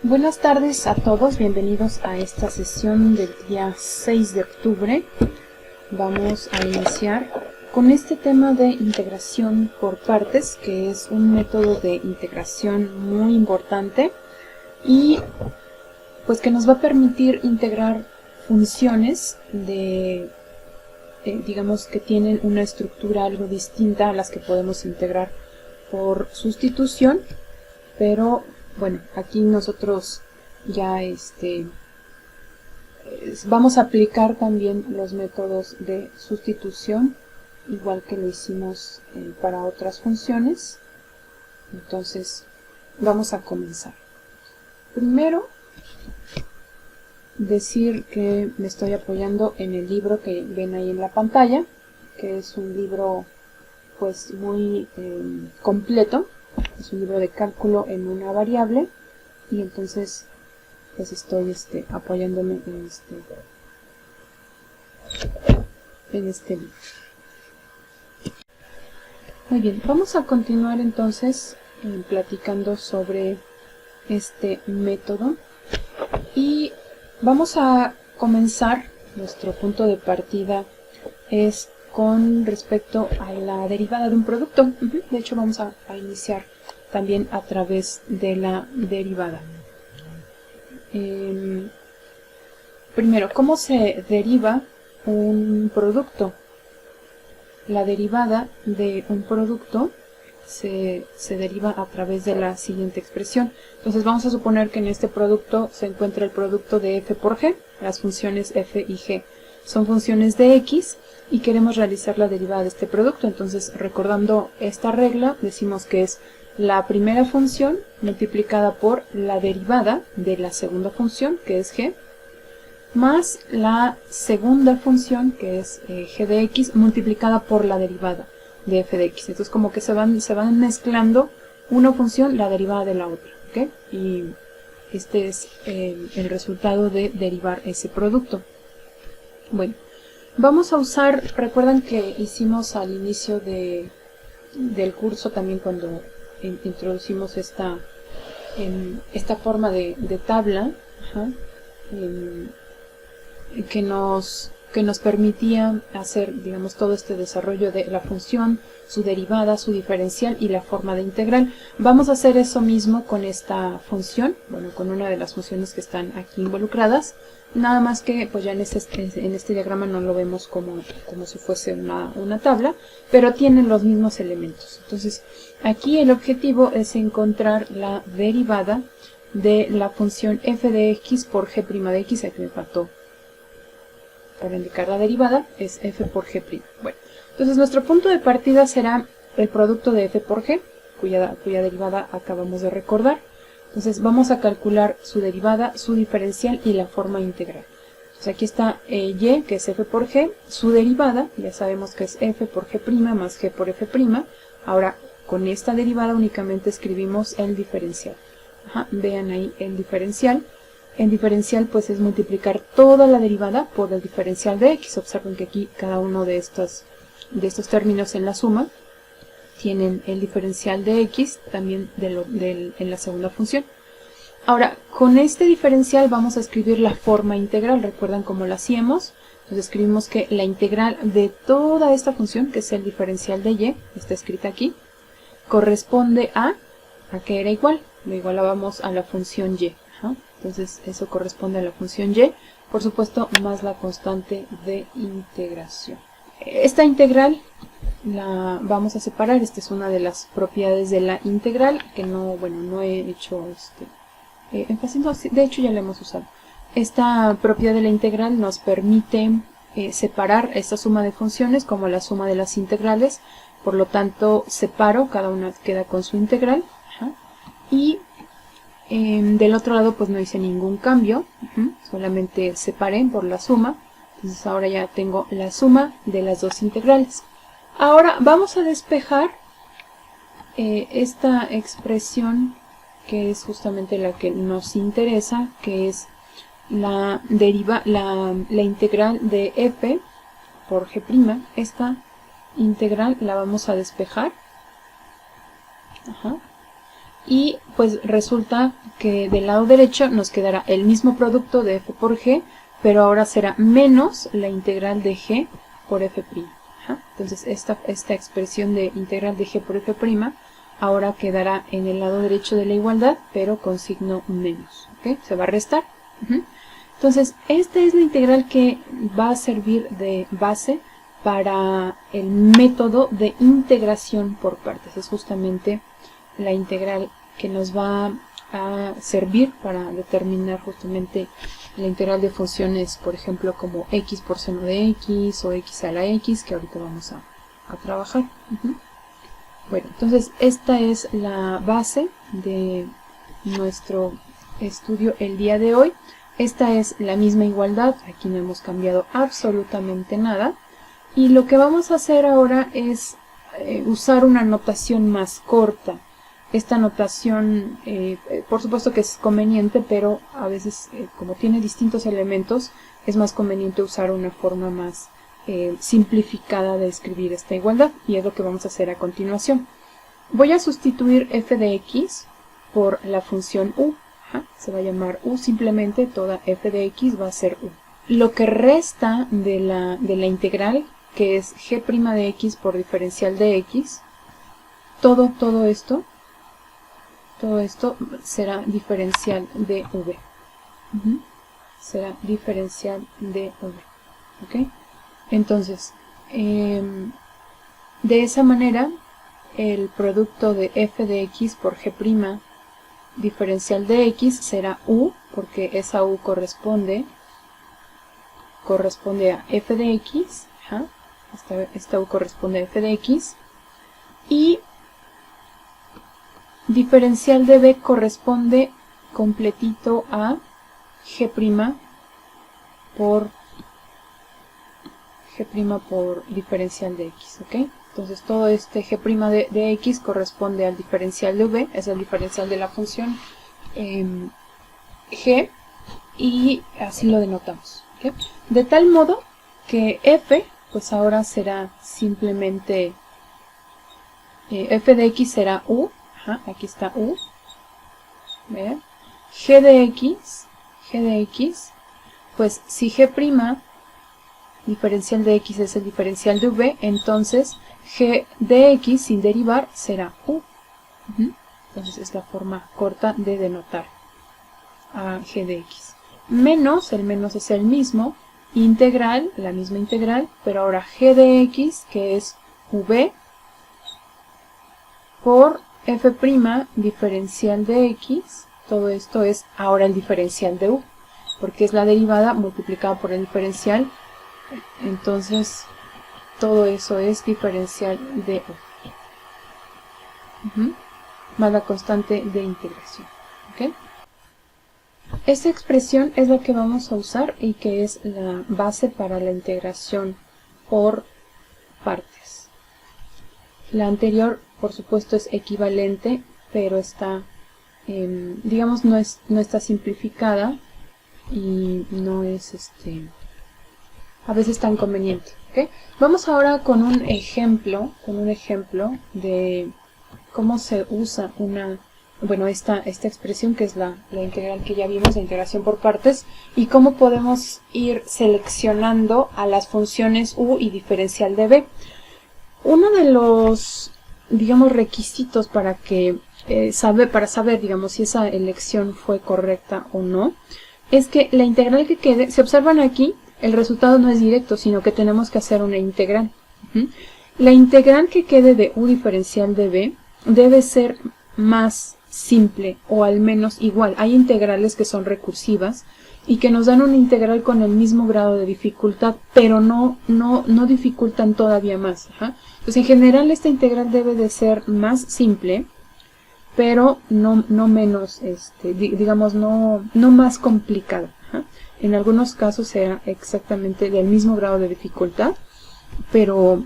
Buenas tardes a todos, bienvenidos a esta sesión del día 6 de octubre. Vamos a iniciar con este tema de integración por partes, que es un método de integración muy importante y pues que nos va a permitir integrar funciones digamos que tienen una estructura algo distinta a las que podemos integrar por sustitución, pero bueno, aquí nosotros ya vamos a aplicar también los métodos de sustitución, igual que lo hicimos para otras funciones. Entonces, vamos a comenzar. Primero, decir que me estoy apoyando en el libro que ven ahí en la pantalla, que es un libro pues muy completo. Es un libro de cálculo en una variable y entonces pues estoy apoyándome en este libro. Muy bien, vamos a continuar entonces platicando sobre este método y vamos a comenzar. Nuestro punto de partida es con respecto a la derivada de un producto. De hecho, vamos a iniciar también a través de la derivada. Primero, ¿cómo se deriva un producto? La derivada de un producto se deriva a través de la siguiente expresión. Entonces vamos a suponer que en este producto se encuentra el producto de f por g. Las funciones f y g son funciones de x y queremos realizar la derivada de este producto. Entonces, recordando esta regla, decimos que es la primera función multiplicada por la derivada de la segunda función, que es g, más la segunda función, que es g de x, multiplicada por la derivada de f de x. Entonces, como que se van mezclando una función, la derivada de la otra, ¿okay? Y este es el resultado de derivar ese producto. Bueno, vamos a usar, recuerdan que hicimos al inicio del curso también cuando introducimos esta forma de tabla, que nos permitía hacer, digamos, todo este desarrollo de la función, su derivada, su diferencial y la forma de integral. Vamos a hacer eso mismo con esta función, bueno, con una de las funciones que están aquí involucradas, nada más que pues ya en este diagrama no lo vemos como si fuese una tabla, pero tienen los mismos elementos. Entonces, aquí el objetivo es encontrar la derivada de la función f de x por g' de x, aquí me faltó para indicar la derivada, es f por g'. Bueno, entonces nuestro punto de partida será el producto de f por g, cuya derivada acabamos de recordar. Entonces vamos a calcular su derivada, su diferencial y la forma integral. Entonces aquí está y, que es f por g, su derivada, ya sabemos que es f por g' más g por f'. Ahora, con esta derivada únicamente escribimos el diferencial. Vean ahí el diferencial. El diferencial pues es multiplicar toda la derivada por el diferencial de x. Observen que aquí cada uno de estos términos en la suma tienen el diferencial de x también en la segunda función. Ahora, con este diferencial vamos a escribir la forma integral. ¿Recuerdan cómo lo hacíamos? Entonces escribimos que la integral de toda esta función, que es el diferencial de y, está escrita aquí, corresponde a que era igual. Lo igualábamos a la función y. Entonces eso corresponde a la función y, por supuesto, más la constante de integración. Esta integral la vamos a separar. Esta es una de las propiedades de la integral que no he hecho énfasis, no, de hecho ya la hemos usado. Esta propiedad de la integral nos permite separar esta suma de funciones como la suma de las integrales. Por lo tanto, separo, cada una queda con su integral. Y del otro lado pues no hice ningún cambio, solamente separé por la suma. Entonces ahora ya tengo la suma de las dos integrales. Ahora vamos a despejar esta expresión, que es justamente la que nos interesa, que es la integral de f por g'. Esta integral la vamos a despejar. y pues resulta que del lado derecho nos quedará el mismo producto de f por g, pero ahora será menos la integral de g por f'. Entonces esta expresión de integral de g por f' ahora quedará en el lado derecho de la igualdad, pero con signo menos. ¿Okay? Se va a restar. Entonces esta es la integral que va a servir de base para el método de integración por partes. Es justamente la integral que nos va a servir para determinar justamente la integral de funciones, por ejemplo, como x por seno de x o x a la x, que ahorita vamos a trabajar. Bueno, entonces esta es la base de nuestro estudio el día de hoy. Esta es la misma igualdad, aquí no hemos cambiado absolutamente nada. Y lo que vamos a hacer ahora es usar una notación más corta. Esta notación, por supuesto que es conveniente, pero a veces, como tiene distintos elementos, es más conveniente usar una forma más simplificada de escribir esta igualdad, y es lo que vamos a hacer a continuación. Voy a sustituir f de x por la función u. Se va a llamar u simplemente, toda f de x va a ser u. Lo que resta de la integral, que es g' de x por diferencial de x, todo esto será diferencial de v. Será diferencial de v. ¿Okay? Entonces, de esa manera, el producto de f de x por g' diferencial de x será u, porque esa u corresponde a f de x. Esta u corresponde a f de x. Y diferencial de b corresponde completito a g' por diferencial de x, ¿ok? Entonces todo este g' de x corresponde al diferencial de v, es el diferencial de la función g, y así lo denotamos, ¿okay? De tal modo que f, pues ahora será simplemente f de x será u, aquí está u, ¿ve? G de x, pues si g' diferencial de x es el diferencial de v, entonces g de x sin derivar será u. Entonces es la forma corta de denotar a g de x. Menos, el menos es el mismo, integral, la misma integral, pero ahora g de x, que es v, por f' diferencial de x, todo esto es ahora el diferencial de u, porque es la derivada multiplicada por el diferencial. Entonces todo eso es diferencial de u, más la constante de integración. ¿Okay? Esta expresión es la que vamos a usar y que es la base para la integración por partes. La anterior, por supuesto, es equivalente, pero está, digamos, no está simplificada y no es a veces tan conveniente. ¿Okay? Vamos ahora con un ejemplo de cómo se usa esta expresión, que es la integral que ya vimos, la integración por partes, y cómo podemos ir seleccionando a las funciones u y diferencial de b. Uno de los, digamos, requisitos para saber, digamos, si esa elección fue correcta o no, es que la integral que quede, se observan aquí, el resultado no es directo, sino que tenemos que hacer una integral. La integral que quede de u diferencial de b debe ser más simple, o al menos igual. Hay integrales que son recursivas y que nos dan una integral con el mismo grado de dificultad, pero no dificultan todavía más. Entonces, en general, esta integral debe de ser más simple, pero no menos, digamos, no más complicada. En algunos casos será exactamente del mismo grado de dificultad, pero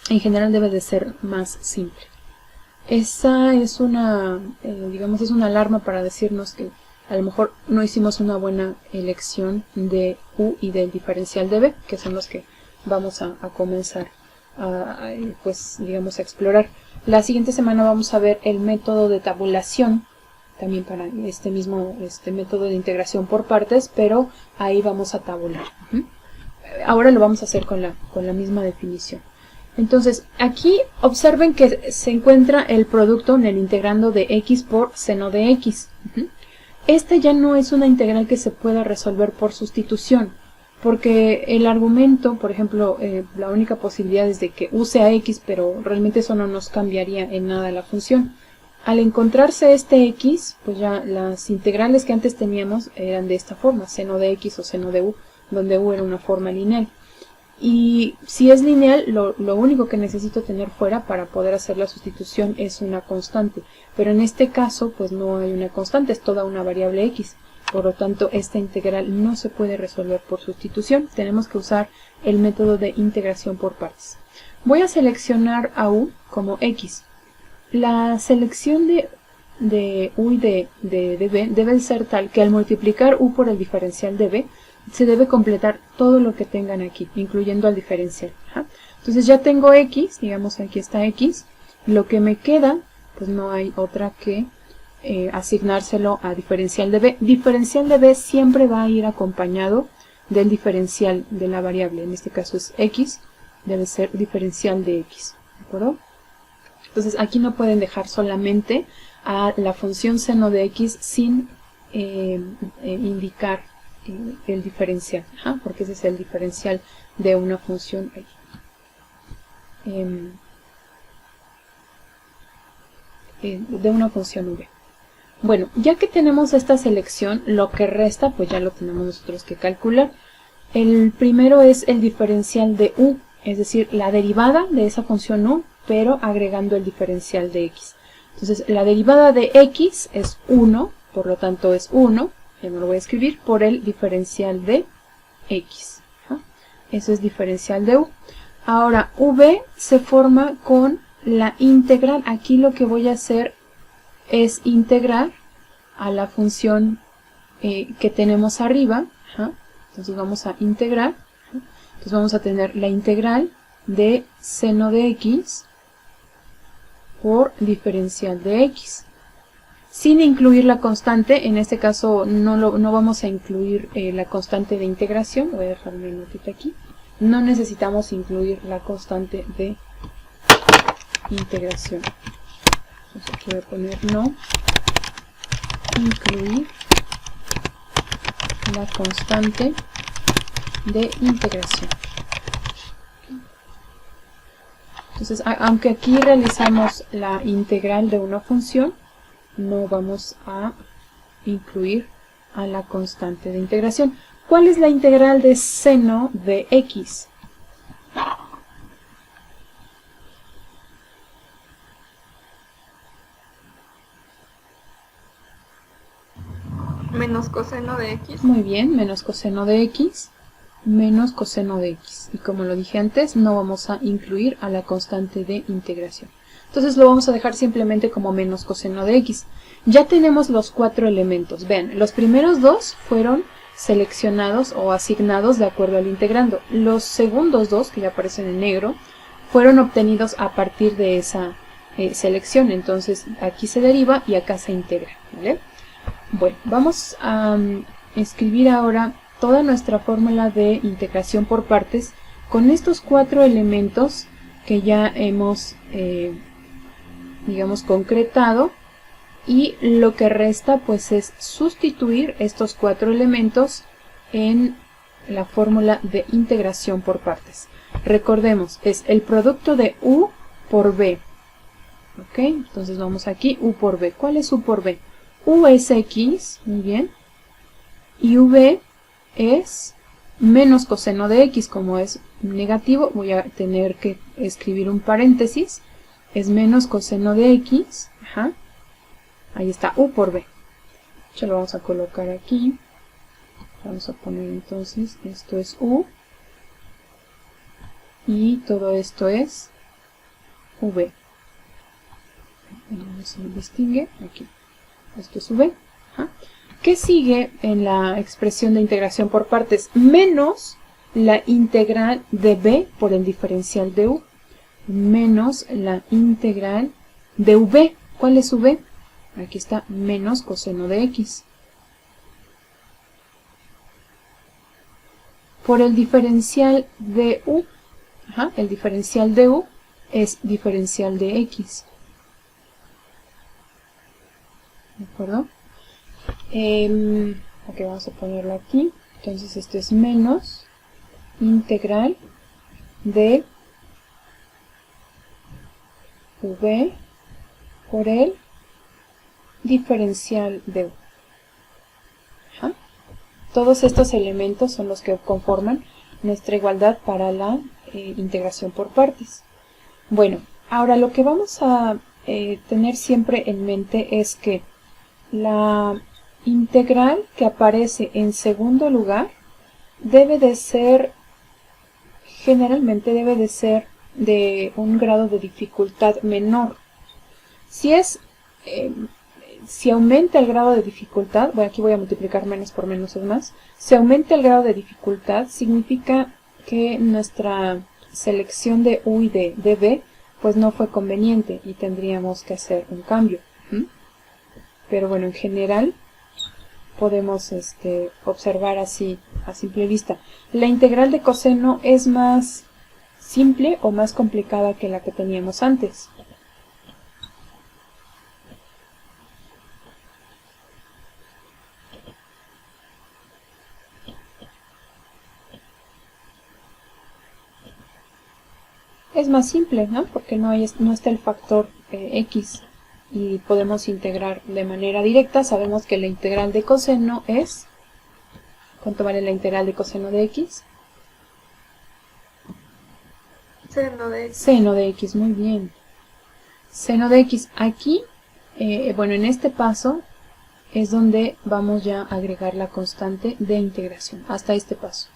en general debe de ser más simple. Esa es digamos, es una alarma para decirnos que a lo mejor no hicimos una buena elección de u y del diferencial de b, que son los que vamos a comenzar pues digamos a explorar. La siguiente semana vamos a ver el método de tabulación, también para este mismo método de integración por partes, pero ahí vamos a tabular. Ahora lo vamos a hacer con la misma definición. Entonces, aquí observen que se encuentra el producto en el integrando de x por seno de x. Esta ya no es una integral que se pueda resolver por sustitución, porque el argumento, por ejemplo, la única posibilidad es de que u sea x, pero realmente eso no nos cambiaría en nada la función. Al encontrarse este x, pues ya las integrales que antes teníamos eran de esta forma, seno de x o seno de u, donde u era una forma lineal. Y si es lineal, lo único que necesito tener fuera para poder hacer la sustitución es una constante. Pero en este caso, pues no hay una constante, es toda una variable x. Por lo tanto, esta integral no se puede resolver por sustitución. Tenemos que usar el método de integración por partes. Voy a seleccionar a u como x. La selección de u y de b debe ser tal que al multiplicar u por el diferencial de b, se debe completar todo lo que tengan aquí, incluyendo al diferencial. Entonces ya tengo x, digamos aquí está x, lo que me queda, pues no hay otra que asignárselo a diferencial de b. Diferencial de b siempre va a ir acompañado del diferencial de la variable, en este caso es x, debe ser diferencial de x, ¿de acuerdo? Entonces aquí no pueden dejar solamente a la función seno de x sin indicar el diferencial, porque ese es el diferencial de una función de una función v. Bueno, ya que tenemos esta selección, lo que resta pues ya lo tenemos nosotros que calcular. El primero es el diferencial de u, es decir, la derivada de esa función u, pero agregando el diferencial de x. Entonces la derivada de x es 1, por lo tanto es 1, ya no lo voy a escribir, por el diferencial de x. Eso es diferencial de u. Ahora, v se forma con la integral. Aquí lo que voy a hacer es integrar a la función que tenemos arriba. Entonces vamos a integrar. Entonces vamos a tener la integral de seno de x por diferencial de x. Sin incluir la constante, en este caso no vamos a incluir la constante de integración, voy a dejar una notita aquí, no necesitamos incluir la constante de integración. Entonces aquí voy a poner no incluir la constante de integración. Entonces, aunque aquí realizamos la integral de una función, no vamos a incluir a la constante de integración. ¿Cuál es la integral de seno de x? Menos coseno de x. Muy bien, menos coseno de x, menos coseno de x. Y como lo dije antes, no vamos a incluir a la constante de integración. Entonces lo vamos a dejar simplemente como menos coseno de x. Ya tenemos los 4 elementos. Vean, los primeros dos fueron seleccionados o asignados de acuerdo al integrando. Los segundos dos, que ya aparecen en negro, fueron obtenidos a partir de esa selección. Entonces aquí se deriva y acá se integra, ¿vale? Bueno, vamos a escribir ahora toda nuestra fórmula de integración por partes con estos 4 elementos que ya hemos digamos concretado, y lo que resta pues es sustituir estos 4 elementos en la fórmula de integración por partes. Recordemos, es el producto de u por b. ¿Ok? Entonces vamos aquí, u por b. ¿Cuál es u por b? U es x, muy bien, y v es menos coseno de x. Como es negativo, voy a tener que escribir un paréntesis, es menos coseno de x, ahí está, u por b. Ya lo vamos a colocar aquí, vamos a poner entonces, esto es u, y todo esto es v. No se distingue, aquí. Esto es v. ¿Qué sigue en la expresión de integración por partes? Menos la integral de b por el diferencial de u. menos la integral de v. ¿Cuál es v? Aquí está, menos coseno de x. Por el diferencial de u. El diferencial de u es diferencial de x. ¿De acuerdo? Ok, vamos a ponerlo aquí. Entonces esto es menos integral de v por el diferencial de u. Todos estos elementos son los que conforman nuestra igualdad para la integración por partes. Bueno, ahora lo que vamos a tener siempre en mente es que la integral que aparece en segundo lugar debe de ser, generalmente debe de ser de un grado de dificultad menor. Si aumenta el grado de dificultad, bueno, aquí voy a multiplicar menos por menos es más, si aumenta el grado de dificultad, significa que nuestra selección de u y de v pues no fue conveniente y tendríamos que hacer un cambio. Pero bueno, en general podemos observar así a simple vista. La integral de coseno es más simple o más complicada que la que teníamos antes. Es más simple, ¿no? Porque no está el factor x y podemos integrar de manera directa. Sabemos que la integral de coseno es... ¿Cuánto vale la integral de coseno de x? Seno de x. Seno de x, muy bien. Seno de x. Aquí, bueno, en este paso es donde vamos ya a agregar la constante de integración, hasta este paso.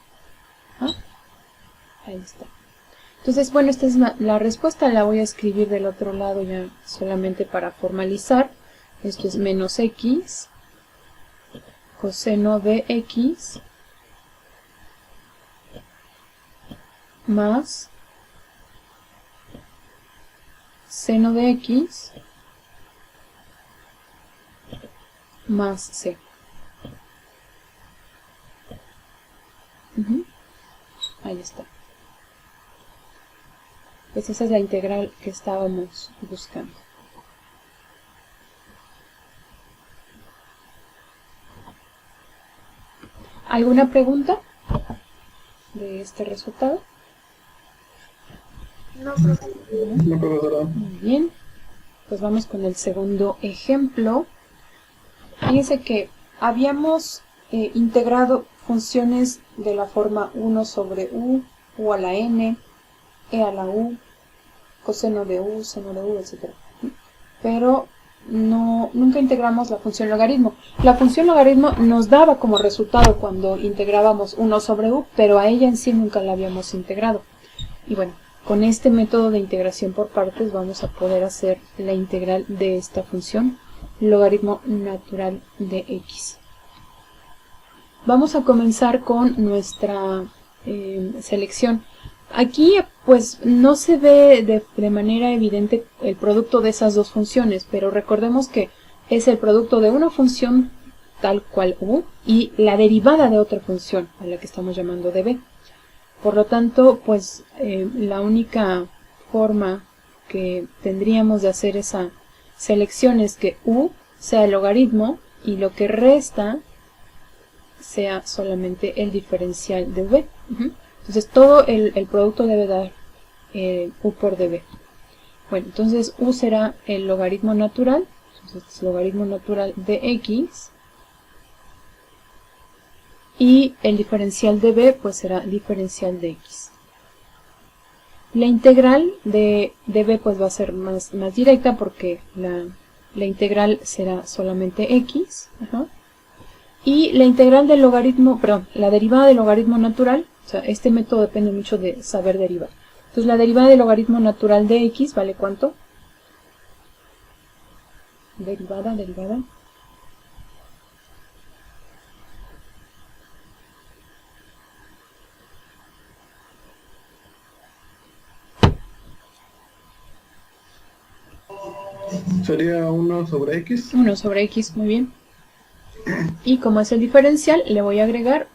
Ahí está. Entonces, bueno, esta es la respuesta, la voy a escribir del otro lado ya solamente para formalizar. Esto es menos x coseno de x más seno de x más c. Ahí está. Pues esa es la integral que estábamos buscando. ¿Alguna pregunta de este resultado? No, profesora. No, profesora. Muy bien. Pues vamos con el segundo ejemplo. Fíjense que habíamos integrado funciones de la forma 1 sobre u a la n, e a la u, coseno de u, seno de u, etc. Pero nunca integramos la función logaritmo. La función logaritmo nos daba como resultado cuando integrábamos 1 sobre u, pero a ella en sí nunca la habíamos integrado. Y bueno, con este método de integración por partes vamos a poder hacer la integral de esta función logaritmo natural de x. Vamos a comenzar con nuestra selección. Aquí pues no se ve de manera evidente el producto de esas dos funciones, pero recordemos que es el producto de una función tal cual u y la derivada de otra función a la que estamos llamando db. Por lo tanto, pues la única forma que tendríamos de hacer esa selección es que u sea el logaritmo y lo que resta sea solamente el diferencial de v. Entonces todo el producto debe dar u por db. Bueno, entonces u será el logaritmo natural, entonces este es logaritmo natural de x, y el diferencial de b pues será diferencial de x. La integral de b pues va a ser más directa porque la integral será solamente x. Y la integral del logaritmo, perdón, la derivada del logaritmo natural, o sea, este método depende mucho de saber derivar. Entonces la derivada del logaritmo natural de x vale ¿cuánto? Derivada. Sería 1 sobre X. 1 sobre X, muy bien. Y como es el diferencial, le voy a agregar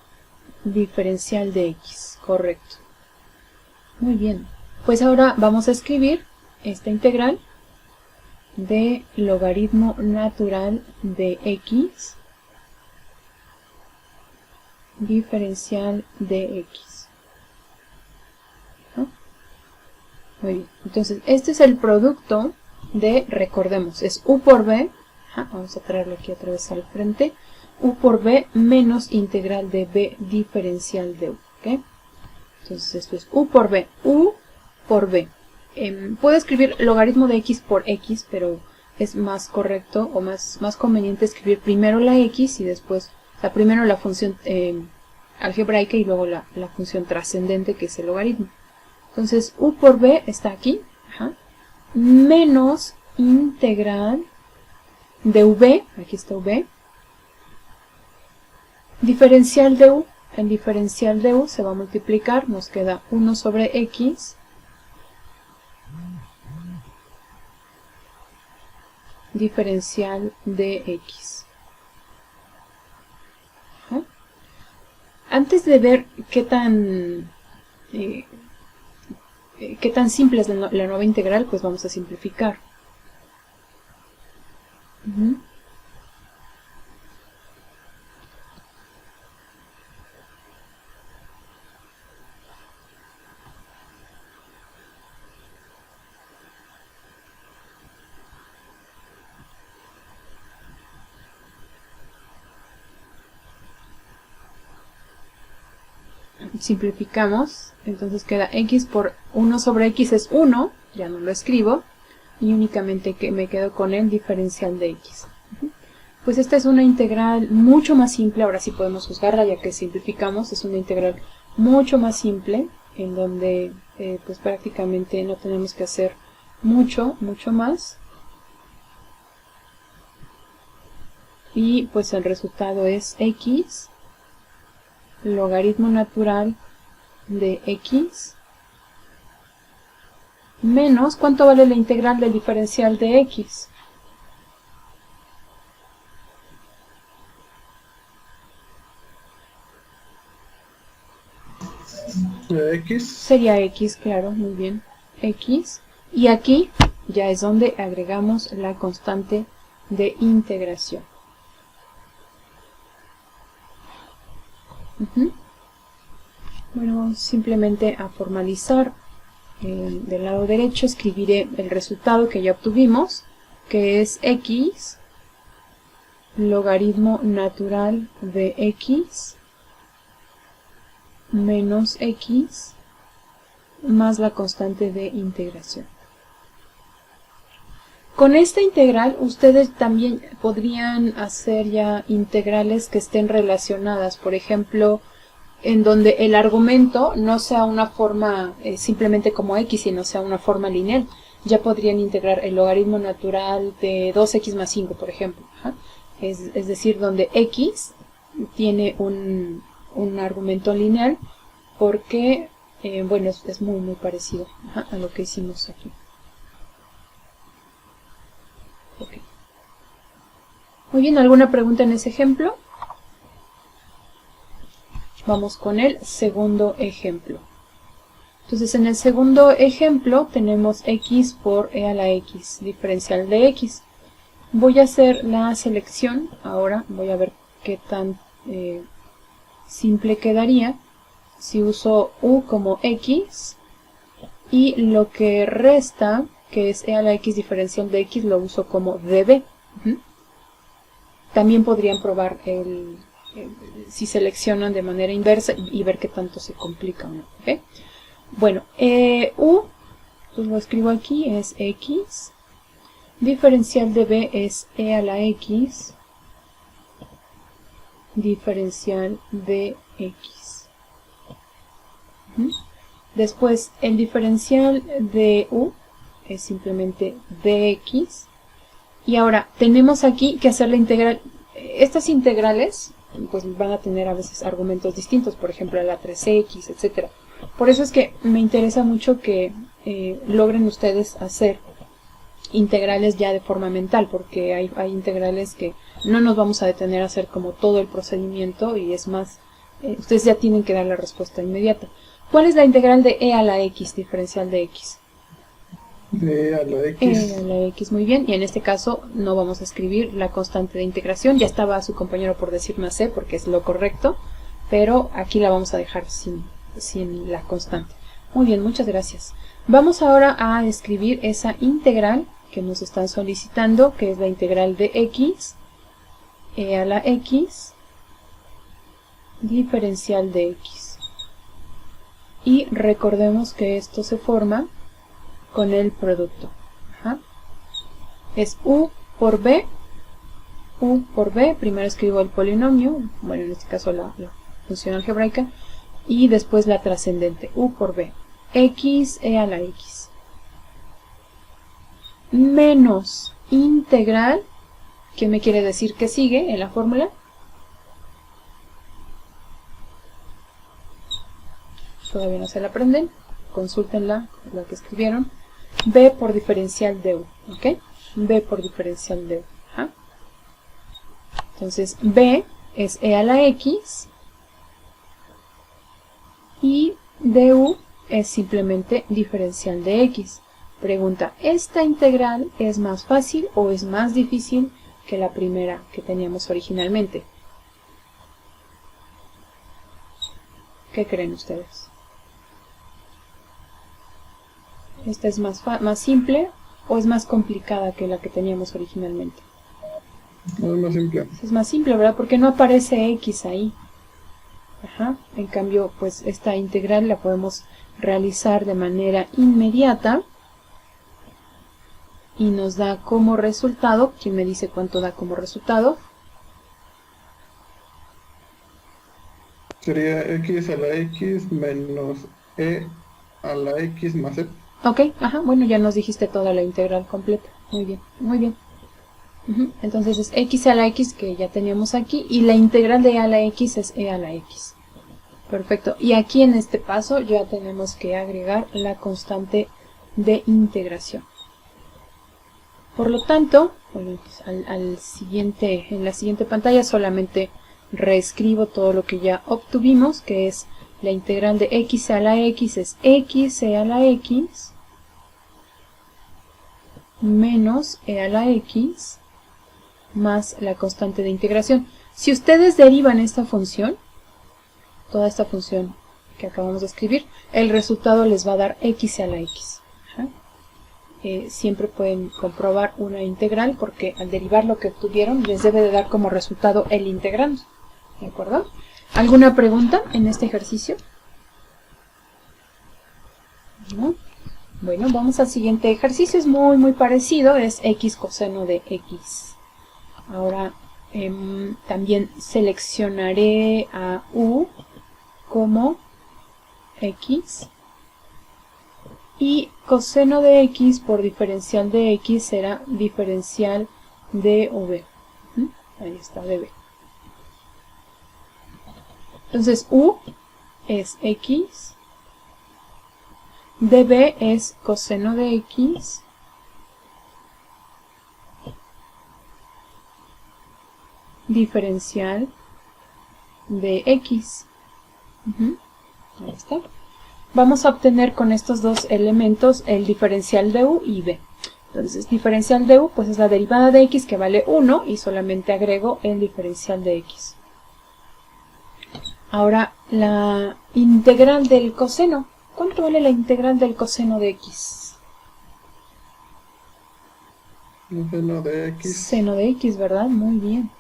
diferencial de X, correcto. Muy bien. Pues ahora vamos a escribir esta integral de logaritmo natural de X diferencial de X. ¿No? Muy bien. Entonces, este es el producto de, recordemos, es U por B. Vamos a traerlo aquí otra vez al frente. U por B menos integral de B diferencial de U. ¿Okay? Entonces, esto es U por B. U por B. Puedo escribir logaritmo de X por X, pero es más correcto o más conveniente escribir primero la X y después, o sea, primero la función algebraica y luego la función trascendente, que es el logaritmo. Entonces, U por B está aquí, menos integral de V, aquí está V, diferencial de U. El diferencial de U se va a multiplicar, nos queda 1 sobre X diferencial de X. Antes de ver qué tan simple es la nueva integral, pues vamos a simplificar. Simplificamos, entonces queda X por 1 sobre X es 1, ya no lo escribo, y únicamente que me quedo con el diferencial de X. Pues esta es una integral mucho más simple, ahora sí podemos juzgarla ya que simplificamos, es una integral mucho más simple, en donde pues prácticamente no tenemos que hacer mucho más. Y pues el resultado es X logaritmo natural de X menos, ¿cuánto vale la integral del diferencial de X? X. Sería X, claro, muy bien. X. Y aquí ya es donde agregamos la constante de integración. Bueno, simplemente a formalizar del lado derecho escribiré el resultado que ya obtuvimos, que es X logaritmo natural de X menos X más la constante de integración. Con esta integral ustedes también podrían hacer ya integrales que estén relacionadas, por ejemplo, en donde el argumento no sea una forma simplemente como X, sino sea una forma lineal. Ya podrían integrar el logaritmo natural de 2X más 5, por ejemplo. Es decir, donde X tiene un argumento lineal, porque, bueno, es muy parecido a lo que hicimos aquí. Okay. Muy bien, ¿alguna pregunta en ese ejemplo? Vamos con el segundo ejemplo. Entonces, en el segundo ejemplo tenemos X por e a la X, diferencial de X. Voy a hacer la selección, ahora voy a ver qué tan simple quedaría si uso U como X y lo que resta, que es e a la X diferencial de X, lo uso como db. También podrían probar si seleccionan de manera inversa y ver qué tanto se complica o no. ¿Okay? Bueno, U, pues lo escribo aquí, es X. Diferencial de B es e a la X. Diferencial de X. Después, el diferencial de U es simplemente dx. Y ahora, tenemos aquí que hacer la integral. Estas integrales pues van a tener a veces argumentos distintos, por ejemplo, a la 3x, etc. Por eso es que me interesa mucho que logren ustedes hacer integrales ya de forma mental, porque hay integrales que no nos vamos a detener a hacer como todo el procedimiento y es más, ustedes ya tienen que dar la respuesta inmediata. ¿Cuál es la integral de e a la x, diferencial de x? De a la E X. a la x, muy bien, y en este caso no vamos a escribir la constante de integración, ya estaba su compañero por decirme c porque es lo correcto, pero aquí la vamos a dejar sin la constante. Muy bien, muchas gracias. Vamos ahora a escribir esa integral que nos están solicitando, que es la integral de x, e a la x, diferencial de x. Y recordemos que esto se forma con el producto. Ajá. Es u por b, primero escribo el polinomio, bueno, en este caso la función algebraica, y después la trascendente, u por b, x e a la x, menos integral, ¿qué me quiere decir que sigue en la fórmula? Todavía no se la aprenden, consúltenla, la que escribieron, b por diferencial de u, ¿ok? B por diferencial de u. Ajá. Entonces, b es e a la x y du es simplemente diferencial de x. Pregunta, ¿esta integral es más fácil o es más difícil que la primera que teníamos originalmente? ¿Qué creen ustedes? ¿Esta es más simple o es más complicada que la que teníamos originalmente? No es más simple. Es más simple, ¿verdad? Porque no aparece x ahí. Ajá. En cambio, pues esta integral la podemos realizar de manera inmediata y nos da como resultado, ¿quién me dice cuánto da como resultado? Sería x a la x menos e a la x más e. Ok, ajá, bueno, ya nos dijiste toda la integral completa. Muy bien, muy bien. Entonces es x a la x que ya teníamos aquí y la integral de e a la x es e a la x. Perfecto. Y aquí en este paso ya tenemos que agregar la constante de integración. Por lo tanto, bueno, pues en la siguiente pantalla solamente reescribo todo lo que ya obtuvimos, que es la integral de x a la x es x e a la x menos e a la x más la constante de integración. Si ustedes derivan esta función, toda esta función que acabamos de escribir, el resultado les va a dar x a la x. Ajá. Siempre pueden comprobar una integral porque al derivar lo que obtuvieron les debe de dar como resultado el integrando. ¿De acuerdo? ¿Alguna pregunta en este ejercicio? ¿No? Bueno, vamos al siguiente ejercicio. Es muy parecido, es x coseno de x. Ahora también seleccionaré a u como x y coseno de x por diferencial de x será diferencial de v. Ahí está, de v. Entonces u es x, dv es coseno de x diferencial de x. Ahí está. Vamos a obtener con estos dos elementos el diferencial de u y v. Entonces, diferencial de u pues es la derivada de x que vale 1 y solamente agrego el diferencial de x. Ahora, la integral del coseno. ¿Cuánto vale la integral del coseno de x? Seno de x. Seno de x, ¿verdad? Muy bien.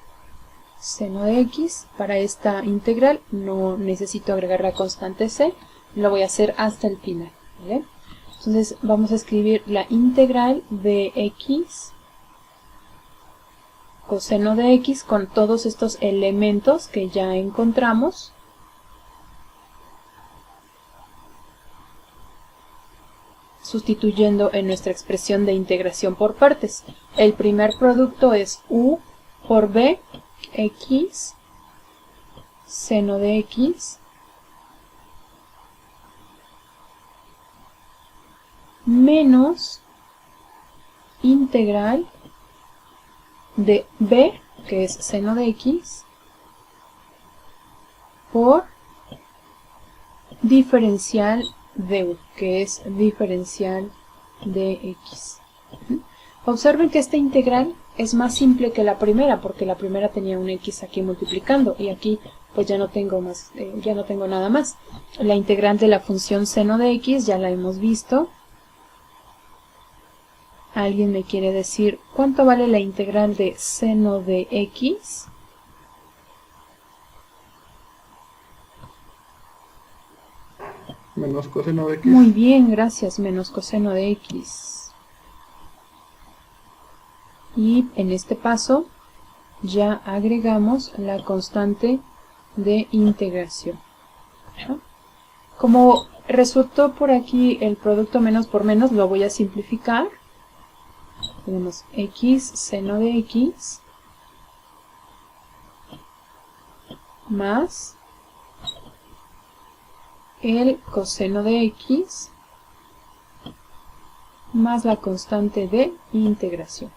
Seno de x, para esta integral no necesito agregar la constante c, lo voy a hacer hasta el final, ¿vale? Entonces vamos a escribir la integral de x coseno de x con todos estos elementos que ya encontramos. Sustituyendo en nuestra expresión de integración por partes. El primer producto es u por b, x, seno de x, menos integral de b, que es seno de x, por diferencial de u, que es diferencial de x. Observen que esta integral es más simple que la primera, porque la primera tenía un x aquí multiplicando, y aquí pues ya no tengo más, ya no tengo nada más. La integral de la función seno de x ya la hemos visto. ¿Alguien me quiere decir cuánto vale la integral de seno de x? Menos coseno de x. Muy bien, gracias, menos coseno de x. Y en este paso ya agregamos la constante de integración. Como resultó por aquí el producto menos por menos, lo voy a simplificar. Tenemos x seno de x más el coseno de x más la constante de integración.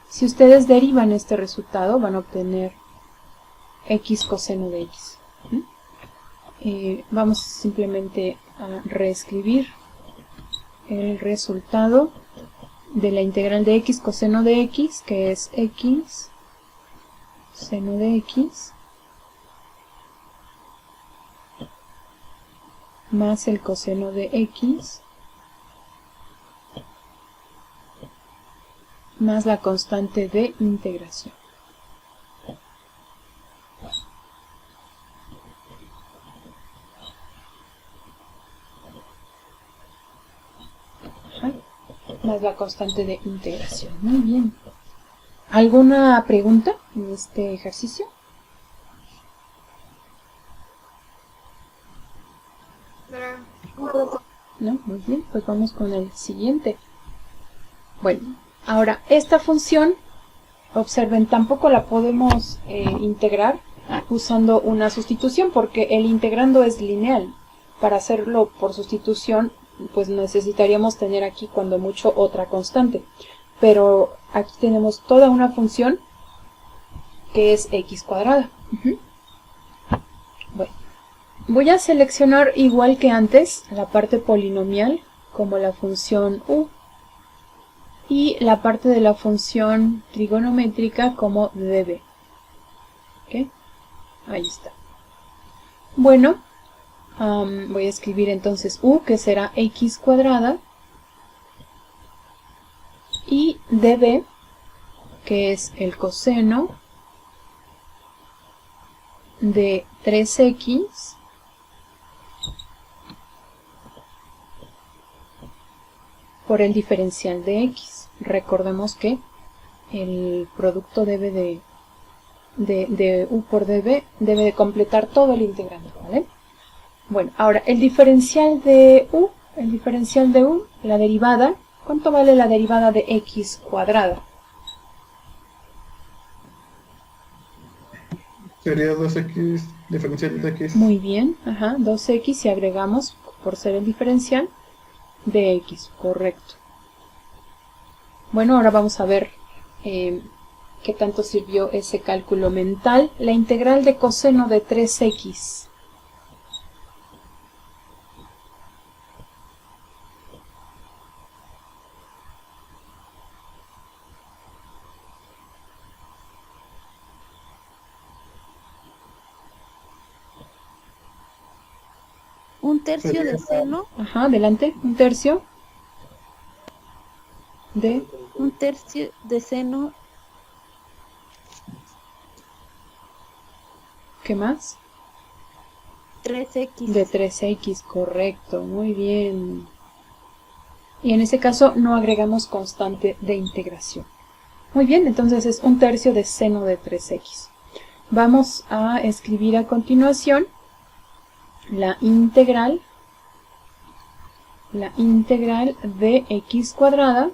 Si ustedes derivan este resultado, van a obtener x coseno de x. Vamos simplemente a reescribir el resultado de la integral de x coseno de x, que es x seno de x más el coseno de x más la constante de integración. Más la constante de integración. Muy bien. ¿Alguna pregunta en este ejercicio? No, muy bien, pues vamos con el siguiente. Bueno, ahora esta función, observen, tampoco la podemos integrar usando una sustitución, porque el integrando es lineal. Para hacerlo por sustitución, pues necesitaríamos tener aquí cuando mucho otra constante. Pero aquí tenemos toda una función que es x cuadrada. Bueno, voy a seleccionar igual que antes la parte polinomial como la función u y la parte de la función trigonométrica como db. ¿Okay? Ahí está. Bueno, voy a escribir entonces u, que será x cuadrada, y db, que es el coseno de 3x por el diferencial de x. Recordemos que el producto debe de u por db debe de completar todo el integrando, ¿vale? Bueno, ahora el diferencial de u, la derivada, ¿cuánto vale la derivada de x cuadrada? Sería 2x diferencial de x. Muy bien, 2x si agregamos, por ser el diferencial, de x, correcto. Bueno, ahora vamos a ver qué tanto sirvió ese cálculo mental. La integral de coseno de 3x. Un tercio de seno. Adelante, un tercio de... Un tercio de seno. ¿Qué más? 3x. De 3x, correcto, muy bien. Y en ese caso no agregamos constante de integración. Muy bien, entonces es un tercio de seno de 3x. Vamos a escribir a continuación la integral de x cuadrada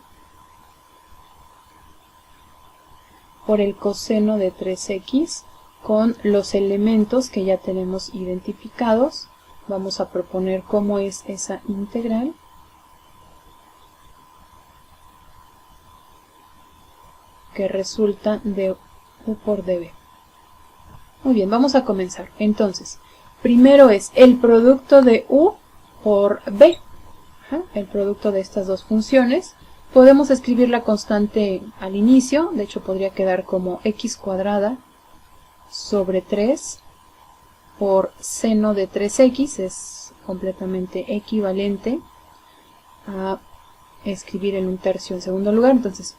por el coseno de 3x con los elementos que ya tenemos identificados. Vamos a proponer cómo es esa integral. que resulta de u por db. Muy bien, vamos a comenzar. Entonces, primero es el producto de u por b. El producto de estas dos funciones. Podemos escribir la constante al inicio, de hecho podría quedar como x cuadrada sobre 3 por seno de 3x, es completamente equivalente a escribir el 1/3 en segundo lugar, entonces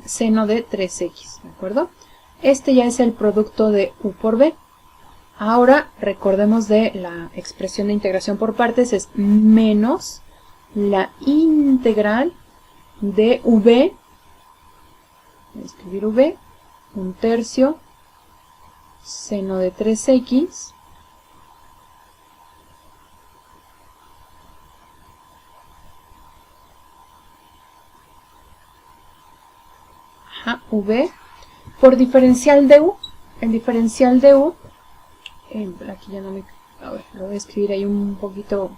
seno de 3x, ¿de acuerdo? Este ya es el producto de u por b. Ahora recordemos de la expresión de integración por partes, es menos la integral de v, voy a escribir v, 1/3 seno de 3x v por diferencial de u. El diferencial de u, aquí ya no me... A ver, lo voy a escribir ahí un poquito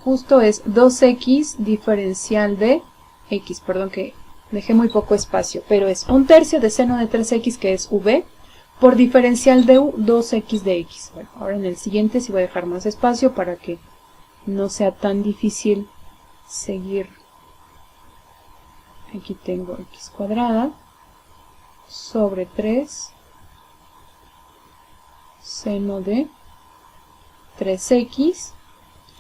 justo, es 2x diferencial de x, perdón que dejé muy poco espacio, pero es 1/3 de seno de 3x, que es v, por diferencial de u, 2x de x. Bueno, ahora en el siguiente sí voy a dejar más espacio para que no sea tan difícil seguir. Aquí tengo x cuadrada sobre 3 seno de 3x.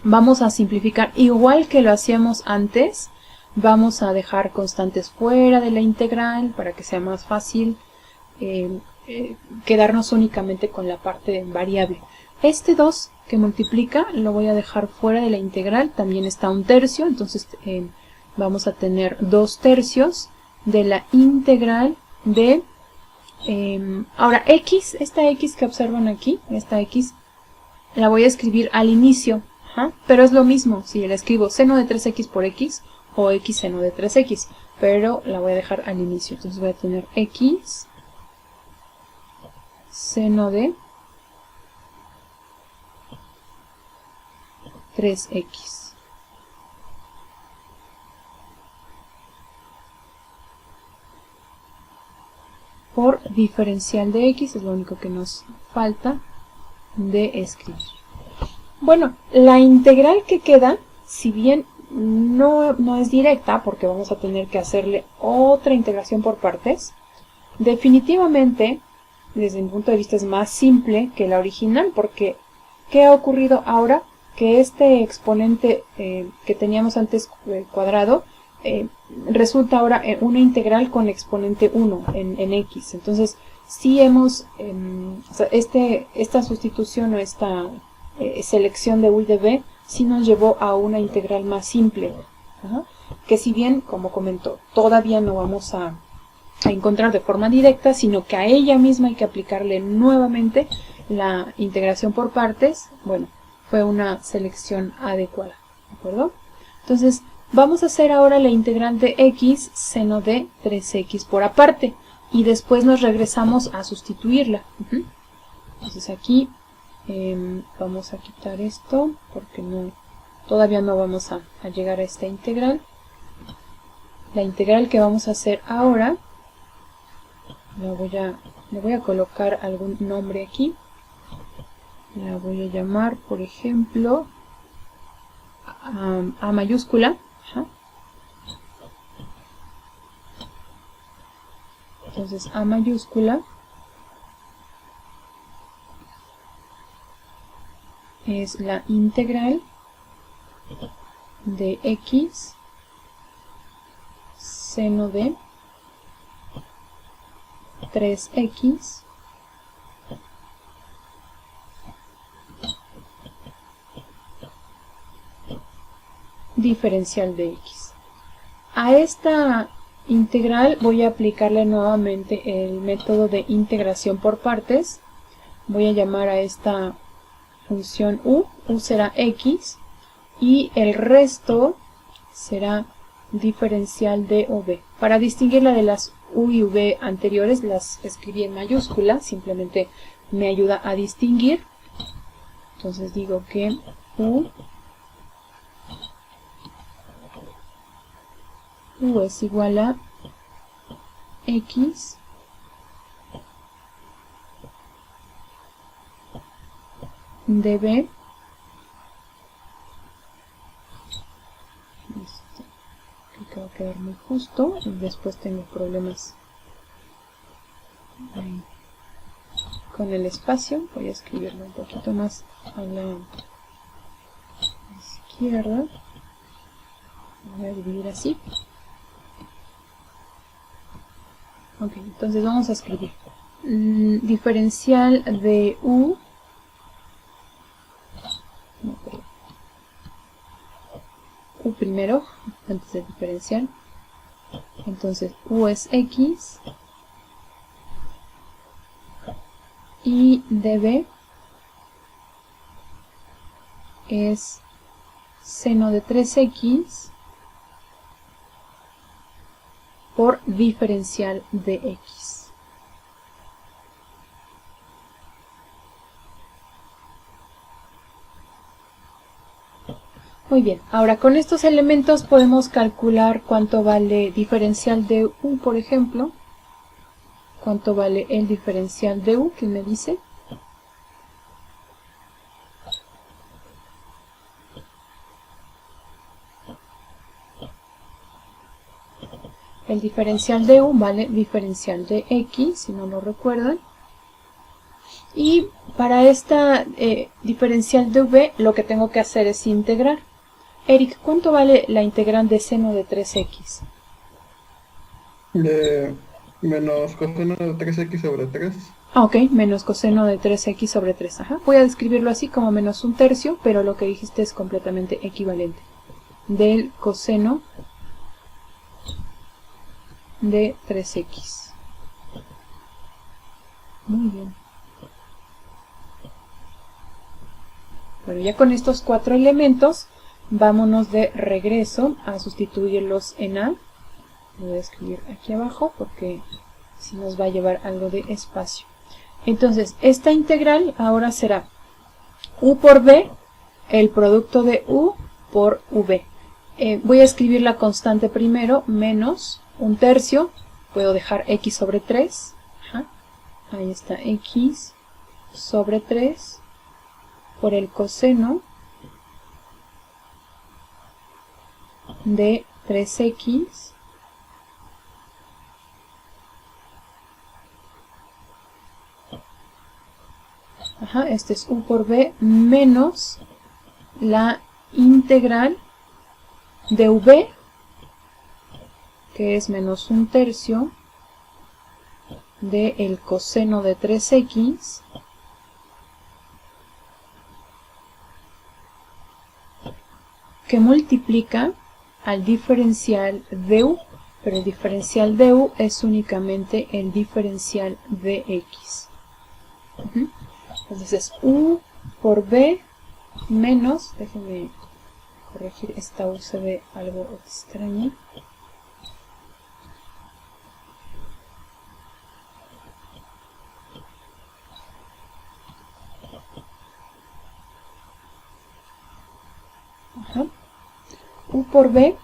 Vamos a simplificar igual que lo hacíamos antes. Vamos a dejar constantes fuera de la integral para que sea más fácil quedarnos únicamente con la parte variable. Este 2 que multiplica lo voy a dejar fuera de la integral, también está 1/3, entonces vamos a tener 2/3 de la integral de... ahora x, esta x que observan aquí, esta x la voy a escribir al inicio, pero es lo mismo si la escribo seno de 3x por x o x seno de 3x, pero la voy a dejar al inicio. Entonces voy a tener x seno de 3x por diferencial de x, es lo único que nos falta de escribir. Bueno, la integral que queda, si bien no es directa, porque vamos a tener que hacerle otra integración por partes, definitivamente, desde mi punto de vista, es más simple que la original, porque ¿qué ha ocurrido ahora? Que este exponente que teníamos antes cuadrado, resulta ahora una integral con exponente 1 en x. Entonces, sí hemos, o sea, esta sustitución o esta selección de u y de b, sí nos llevó a una integral más simple. Que si bien, como comentó, todavía no vamos a encontrar de forma directa, sino que a ella misma hay que aplicarle nuevamente la integración por partes. Bueno, fue una selección adecuada, ¿de acuerdo? Entonces, vamos a hacer ahora la integral de x seno de 3x por aparte, y después nos regresamos a sustituirla. Entonces aquí vamos a quitar esto, porque todavía no vamos a llegar a esta integral. La integral que vamos a hacer ahora, le voy a colocar algún nombre aquí. La voy a llamar, por ejemplo, A mayúscula. Entonces A mayúscula es la integral de x seno de 3x diferencial de x. A esta integral voy a aplicarle nuevamente el método de integración por partes. Voy a llamar a esta función u será x, y el resto será diferencial de v. Para distinguirla de las u y v anteriores, las escribí en mayúscula, simplemente me ayuda a distinguir. Entonces digo que u es igual a x de b que va a quedar muy justo y después tengo problemas ahí con el espacio. Voy a escribirlo un poquito más a la izquierda. Voy a dividir así. Ok, entonces vamos a escribir diferencial de u. U primero, antes de diferencial. Entonces u es x y db es seno de 3x por diferencial de x. Muy bien, ahora con estos elementos podemos calcular cuánto vale diferencial de u, por ejemplo. ¿Cuánto vale el diferencial de u? ¿Quién me dice? El diferencial de u vale diferencial de x, si no lo recuerdan. Y para esta diferencial de v, lo que tengo que hacer es integrar. Eric, ¿cuánto vale la integral de seno de 3x? De menos coseno de 3x sobre 3. Ah, ok, menos coseno de 3x sobre 3. Ajá. Voy a describirlo así como menos un tercio, pero lo que dijiste es completamente equivalente. Del coseno de 3x. Muy bien. Bueno, ya con estos 4 elementos, vámonos de regreso a sustituirlos en a. Lo voy a escribir aquí abajo porque si nos va a llevar algo de espacio. Entonces, esta integral ahora será u por b, el producto de u por v. Voy a escribir la constante primero, menos un tercio, puedo dejar x sobre 3. Ajá. Ahí está, x sobre 3 por el coseno de 3x Ajá, este es u por b menos la integral de v, que es menos un tercio del coseno de 3x que multiplica al diferencial de u, pero el diferencial de u es únicamente el diferencial de x. Entonces es u por b menos, déjenme corregir, esta u se ve algo extraña. Ajá. U por b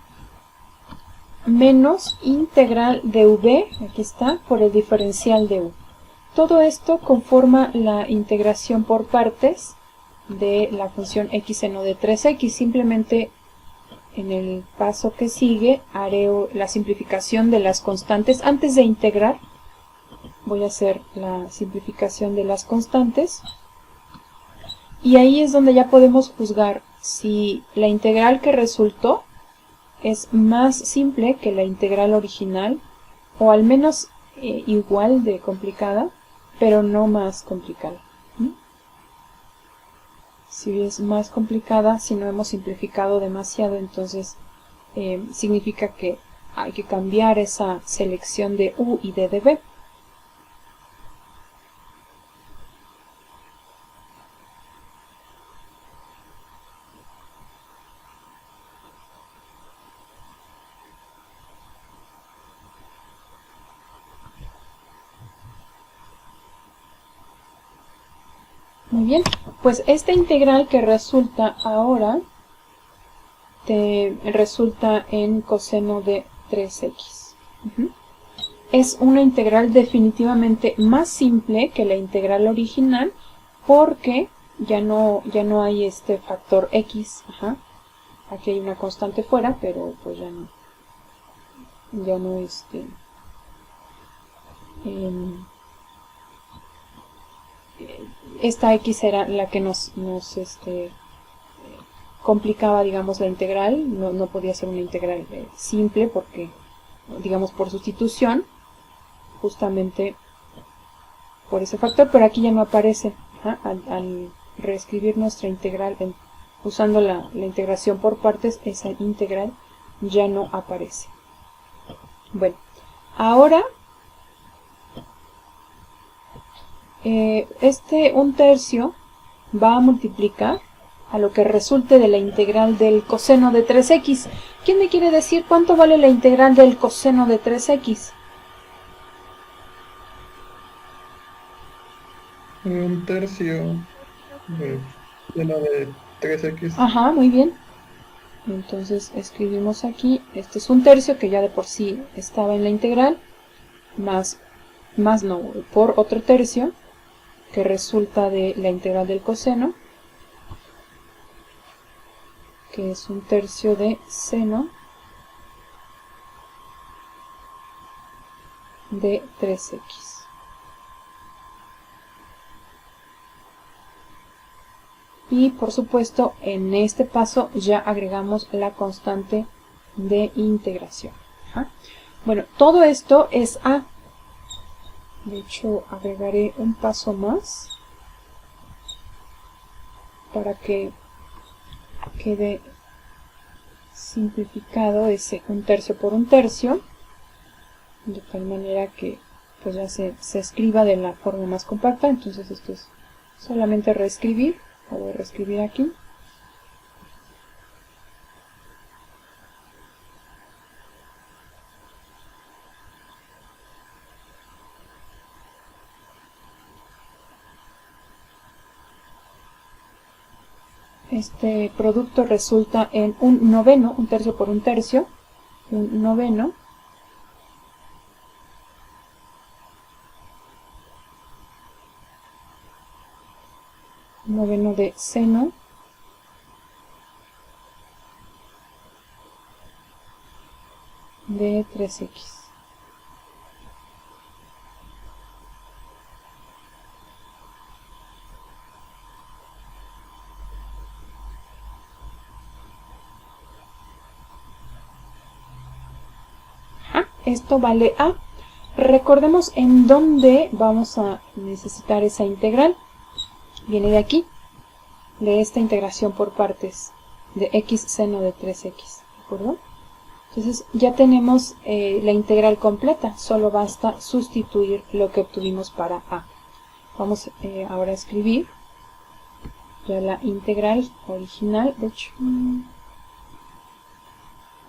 menos integral de v, aquí está, por el diferencial de u. Todo esto conforma la integración por partes de la función x seno de 3x. Simplemente en el paso que sigue haré la simplificación de las constantes. Antes de integrar voy a hacer la simplificación de las constantes. Y ahí es donde ya podemos juzgar si la integral que resultó es más simple que la integral original, o al menos igual de complicada, pero no más complicada. Si es más complicada, si no hemos simplificado demasiado, entonces significa que hay que cambiar esa selección de u y de db. Muy bien, pues esta integral que resulta ahora resulta en coseno de 3x. es una integral definitivamente más simple que la integral original porque ya no hay este factor x. Ajá. Aquí hay una constante fuera, pero pues ya no esta x era la que nos complicaba, digamos, la integral. No podía ser una integral simple porque, digamos, por sustitución, justamente por ese factor, pero aquí ya no aparece. Ajá. Al reescribir nuestra integral usando la integración por partes, esa integral ya no aparece. Bueno, ahora un tercio va a multiplicar a lo que resulte de la integral del coseno de 3x. ¿Quién me quiere decir cuánto vale la integral del coseno de 3x? Un tercio de seno de 3x. Ajá, muy bien. Entonces escribimos aquí, este es un tercio que ya de por sí estaba en la integral, más no, por otro tercio, que resulta de la integral del coseno, que es un tercio de seno de 3x. Y por supuesto, en este paso ya agregamos la constante de integración. Ajá. Bueno, todo esto es a. De hecho, agregaré un paso más para que quede simplificado ese un tercio por un tercio, de tal manera que pues ya se escriba de la forma más compacta. Entonces esto es solamente reescribir. Voy a reescribir aquí. Este producto resulta en un noveno, un tercio por un tercio, un noveno de seno de 3x. Esto vale a. Recordemos en dónde vamos a necesitar esa integral. Viene de aquí, de esta integración por partes de x seno de 3x. ¿De acuerdo? Entonces ya tenemos la integral completa. Solo basta sustituir lo que obtuvimos para a. Vamos ahora a escribir ya la integral original. De hecho,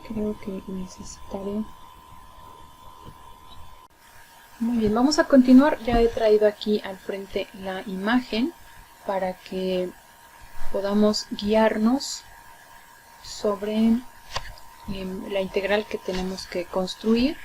creo que necesitaré... Muy bien, vamos a continuar. Ya he traído aquí al frente la imagen para que podamos guiarnos sobre la integral que tenemos que construir.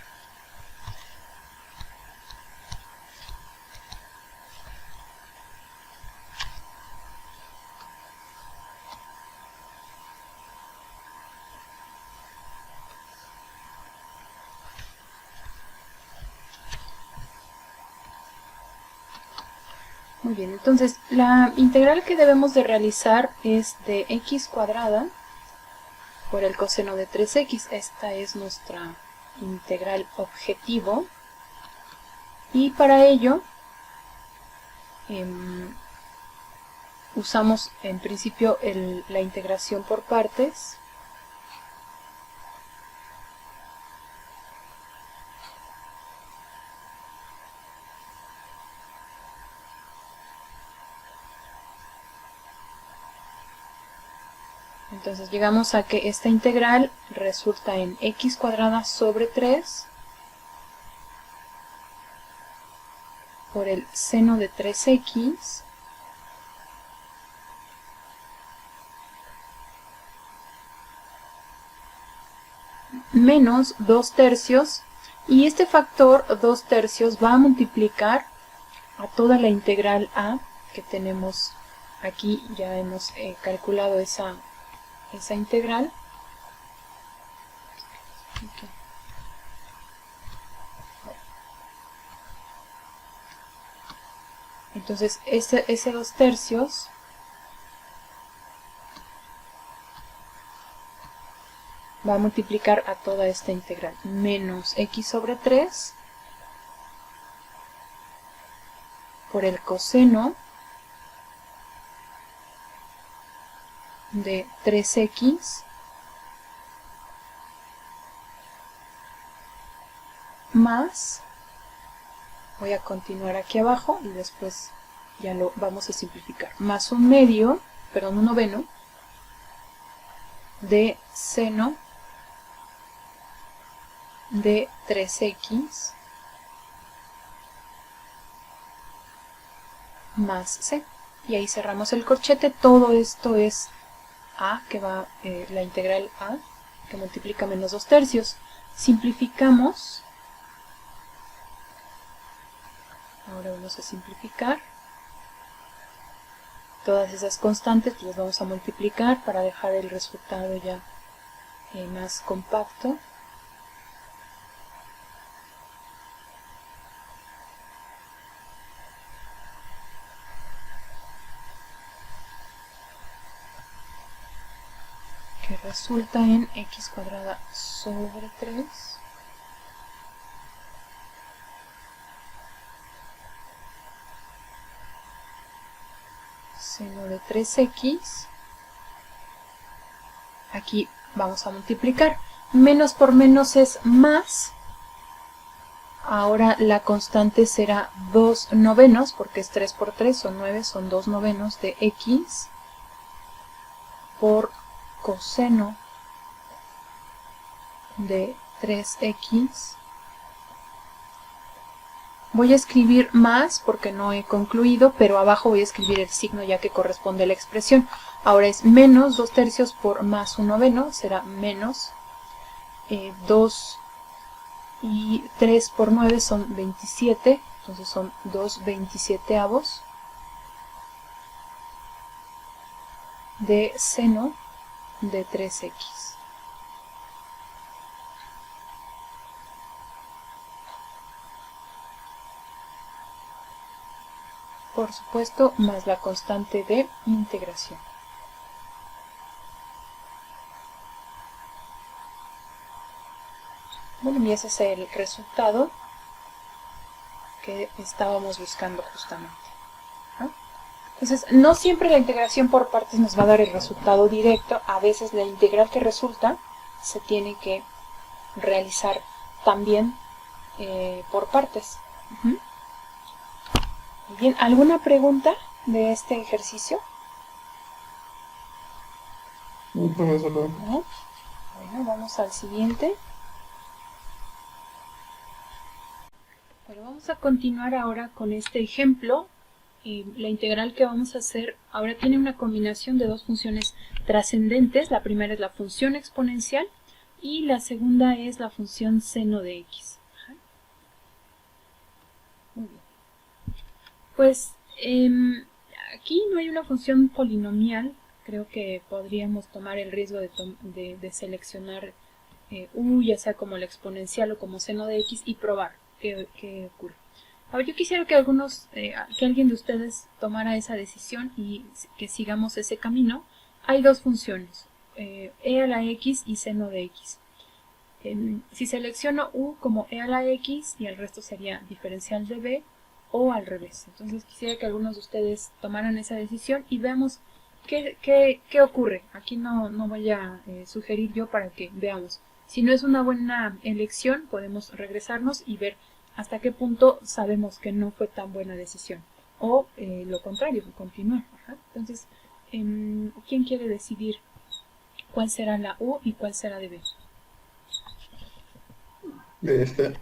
Muy bien, entonces la integral que debemos de realizar es de x cuadrada por el coseno de 3x. Esta es nuestra integral objetivo. Y para ello usamos en principio la integración por partes. Entonces llegamos a que esta integral resulta en x cuadrada sobre 3 por el seno de 3x menos 2 tercios Y este factor 2/3 va a multiplicar a toda la integral a que tenemos aquí. Ya hemos calculado esa integral. Okay. Entonces ese 2/3 va a multiplicar a toda esta integral, menos x sobre 3 por el coseno de 3x más, voy a continuar aquí abajo y después ya lo vamos a simplificar, más 1/9 de seno de 3x más c. Y ahí cerramos el corchete. Todo esto es a, que va la integral a, que multiplica menos 2/3. Simplificamos. Ahora vamos a simplificar. Todas esas constantes las vamos a multiplicar para dejar el resultado ya más compacto. Que resulta en x cuadrada sobre 3 seno de 3x. Aquí vamos a multiplicar. Menos por menos es más. Ahora la constante será 2/9, porque es 3 por 3, son 9, son 2/9 de x por coseno de 3x. Voy a escribir más porque no he concluido, pero abajo voy a escribir el signo ya que corresponde a la expresión. Ahora es menos 2/3 por más 1/9, será menos 2 y 3 por 9 son 27, entonces son 2/27 de seno de 3x. Por supuesto, más la constante de integración. Bueno, y ese es el resultado que estábamos buscando justamente. Entonces, no siempre la integración por partes nos va a dar el resultado directo. A veces la integral que resulta se tiene que realizar también por partes. Muy bien, ¿alguna pregunta de este ejercicio? Profesor. ¿No? Bueno, vamos al siguiente. Bueno, vamos a continuar ahora con este ejemplo. La integral que vamos a hacer ahora tiene una combinación de dos funciones trascendentes. La primera es la función exponencial y la segunda es la función seno de x. Muy bien. Pues aquí no hay una función polinomial. Creo que podríamos tomar el riesgo de seleccionar u, ya sea como la exponencial o como seno de x, y probar qué ocurre. Ahora yo quisiera que alguien de ustedes tomara esa decisión y que sigamos ese camino. Hay dos funciones, e a la x y seno de x. Si selecciono u como e a la x y el resto sería diferencial de b, o al revés. Entonces quisiera que algunos de ustedes tomaran esa decisión y veamos qué ocurre. Aquí no voy a sugerir yo para que veamos. Si no es una buena elección, podemos regresarnos y ver hasta qué punto sabemos que no fue tan buena decisión. O lo contrario, continuar. Entonces, ¿quién quiere decidir cuál será la U y cuál será de B?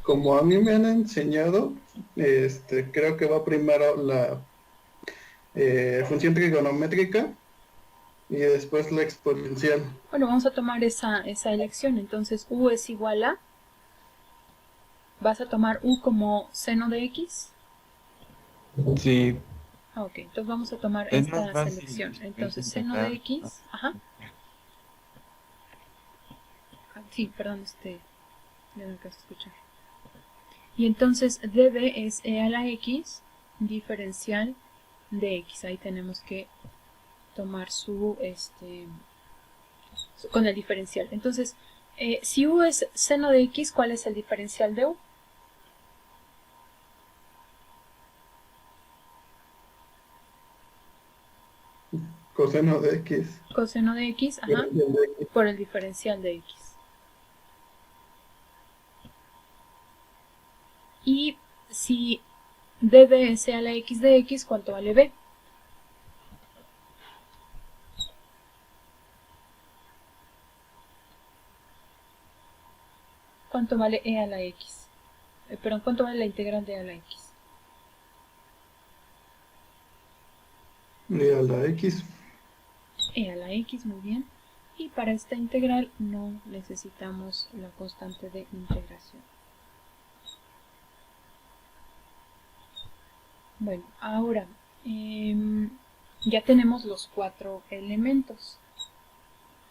Como a mí me han enseñado, creo que va primero la función trigonométrica y después la exponencial. Bueno, vamos a tomar esa elección. Entonces, U es igual a ¿Vas a tomar u como seno de x? Sí, Ok, entonces vamos a tomar es más esta fácil selección. es Entonces, seno de integrar, ¿no? x, ajá. Ah, sí, perdón, ya no alcanzo a escuchar. Y entonces db es e a la x diferencial de x. Ahí tenemos que tomar con el diferencial. Entonces, si u es seno de x, ¿cuál es el diferencial de u? Coseno de X. Coseno de x, ajá, Diferencial de X. por el diferencial de x. Y si db es e a la x de x, ¿cuánto vale b? ¿Cuánto vale e a la x? Perdón, ¿cuánto vale la integral de e a la x? Y a la X. E a la x, muy bien. Y para esta integral no necesitamos la constante de integración. Bueno, ahora ya tenemos los 4 elementos.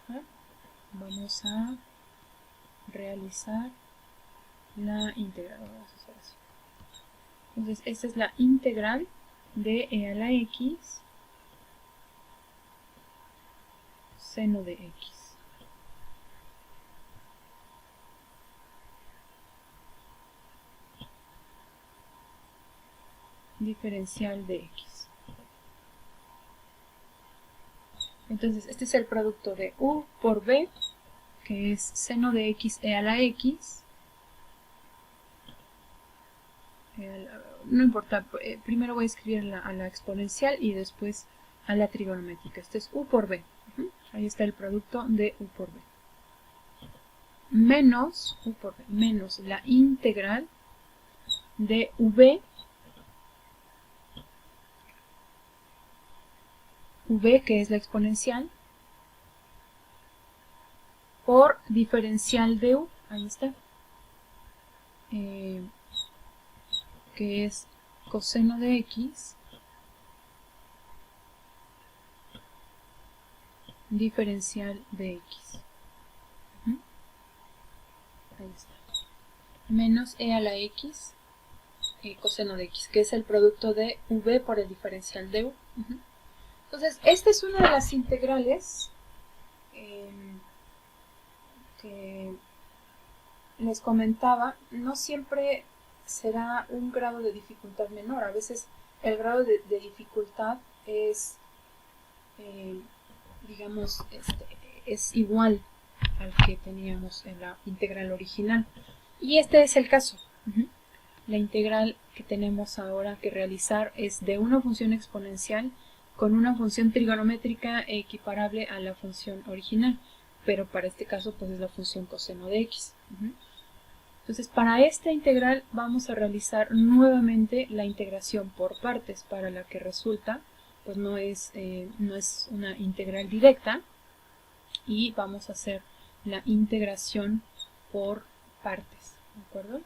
¿Ah? Vamos a realizar la integral. Vamos a hacer así. Entonces, esta es la integral de e a la x seno de x. Diferencial de x. Entonces, este es el producto de u por b, que es seno de x e a la x. No importa, primero voy a escribir a la exponencial y después a la trigonométrica. Este es u por b. Ahí está el producto de u por b. Menos u por b, menos la integral de v que es la exponencial, por diferencial de u, ahí está, que es coseno de x diferencial de x. Ahí está. Menos e a la x coseno de x, que es el producto de v por el diferencial de u. Entonces, esta es una de las integrales que les comentaba. No siempre será un grado de dificultad menor. A veces el grado de dificultad es, digamos, es igual al que teníamos en la integral original. Y este es el caso. La integral que tenemos ahora que realizar es de una función exponencial con una función trigonométrica equiparable a la función original, pero para este caso pues es la función coseno de x. Entonces, para esta integral vamos a realizar nuevamente la integración por partes, para la que resulta pues no es una integral directa, y vamos a hacer la integración por partes, ¿de acuerdo?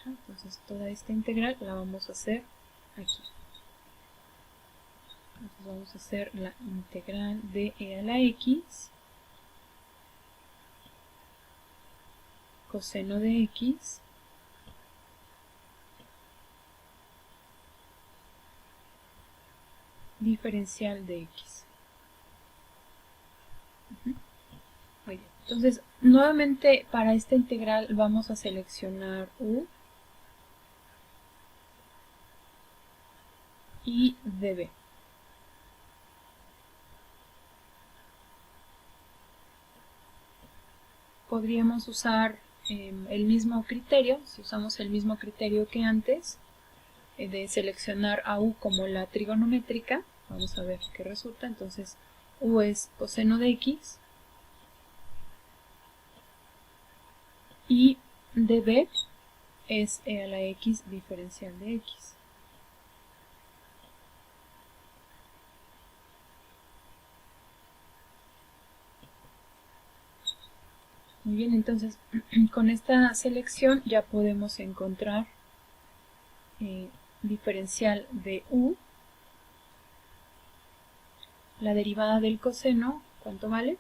Entonces toda esta integral la vamos a hacer aquí. Entonces vamos a hacer la integral de e a la x coseno de x diferencial de x. Muy bien. Entonces, nuevamente para esta integral vamos a seleccionar u y db. Podríamos usar el mismo criterio, si usamos el mismo criterio que antes, de seleccionar a u como la trigonométrica. Vamos a ver qué resulta. Entonces, u es coseno de x y db es e a la x diferencial de x. Muy bien, entonces con esta selección ya podemos encontrar diferencial de u, la derivada del coseno, ¿cuánto vale?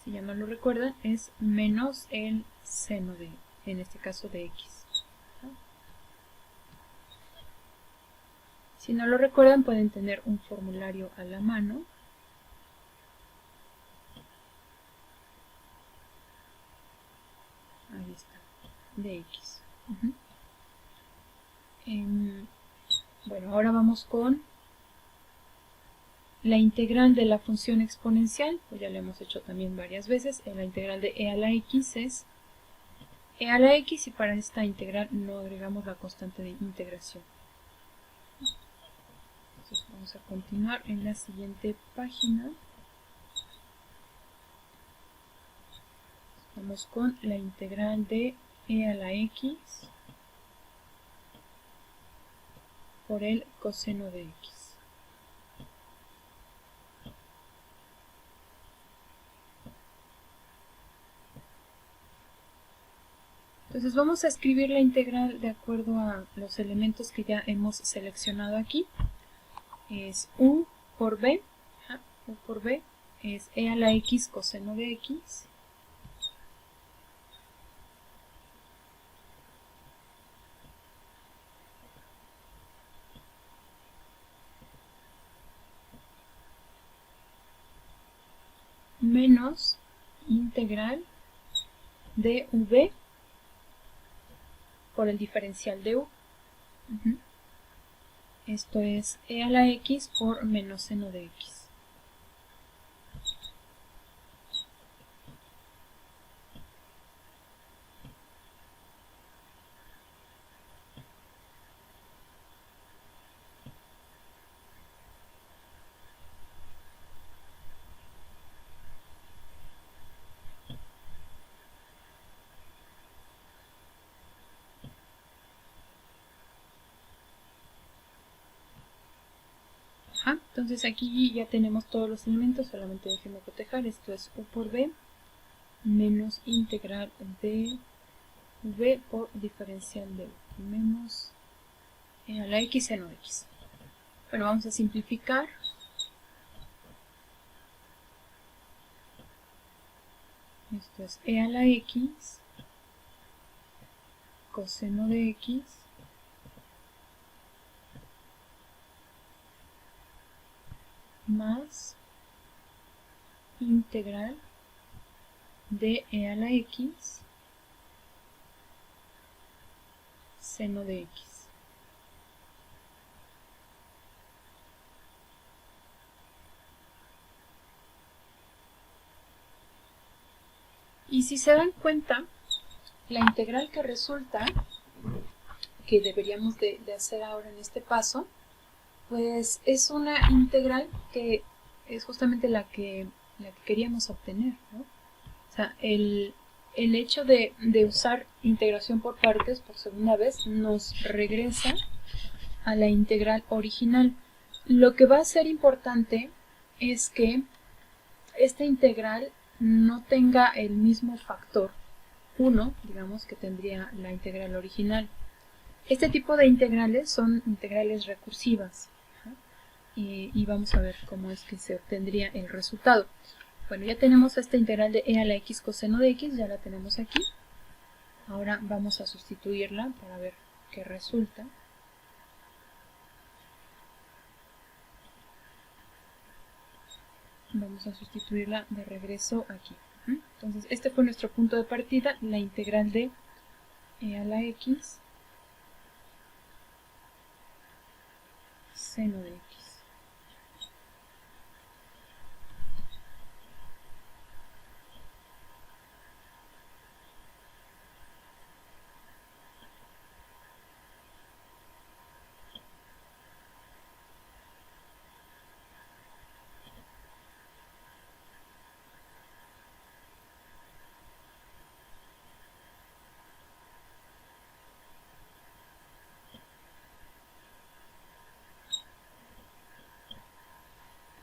Si ya no lo recuerdan, es menos el seno de, en este caso de x. Si no lo recuerdan, pueden tener un formulario a la mano. Ahí está, de x. Bueno, ahora vamos con la integral de la función exponencial, pues ya lo hemos hecho también varias veces. La integral de e a la x es e a la x y para esta integral no agregamos la constante de integración. Entonces vamos a continuar en la siguiente página. Vamos con la integral de e a la x por el coseno de x. Entonces vamos a escribir la integral de acuerdo a los elementos que ya hemos seleccionado aquí. Es u por b, u por b es e a la x coseno de x, menos integral de v por el diferencial de u. Esto es e a la x por menos seno de x. Entonces aquí ya tenemos todos los elementos, solamente déjenme cotejar. Esto es u por b menos integral de v por diferencial de u menos e a la x seno de x. Bueno, vamos a simplificar. Esto es e a la x coseno de x más integral de e a la x seno de x. Y si se dan cuenta, la integral que resulta, que deberíamos de hacer ahora en este paso, pues es una integral que es justamente la que queríamos obtener, ¿no? O sea, el hecho de usar integración por partes por segunda vez nos regresa a la integral original. Lo que va a ser importante es que esta integral no tenga el mismo factor 1, digamos, que tendría la integral original. Este tipo de integrales son integrales recursivas. Y vamos a ver cómo es que se obtendría el resultado. Bueno, ya tenemos esta integral de e a la x coseno de x, ya la tenemos aquí. Ahora vamos a sustituirla para ver qué resulta. Vamos a sustituirla de regreso aquí. Entonces, este fue nuestro punto de partida, la integral de e a la x seno de x.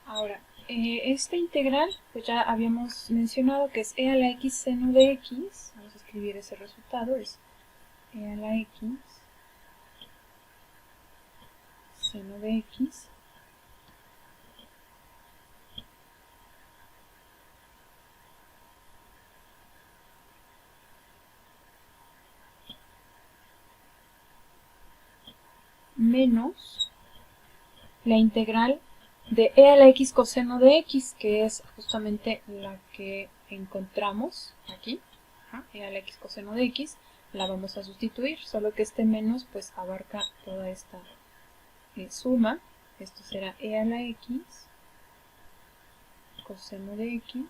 Ahora, Esta integral, pues ya habíamos mencionado que es e a la x seno de x. Vamos a escribir ese resultado, es e a la x seno de x menos la integral de e a la x coseno de x, que es justamente la que encontramos aquí. E a la x coseno de x la vamos a sustituir, solo que este menos pues abarca toda esta suma. Esto será e a la x coseno de x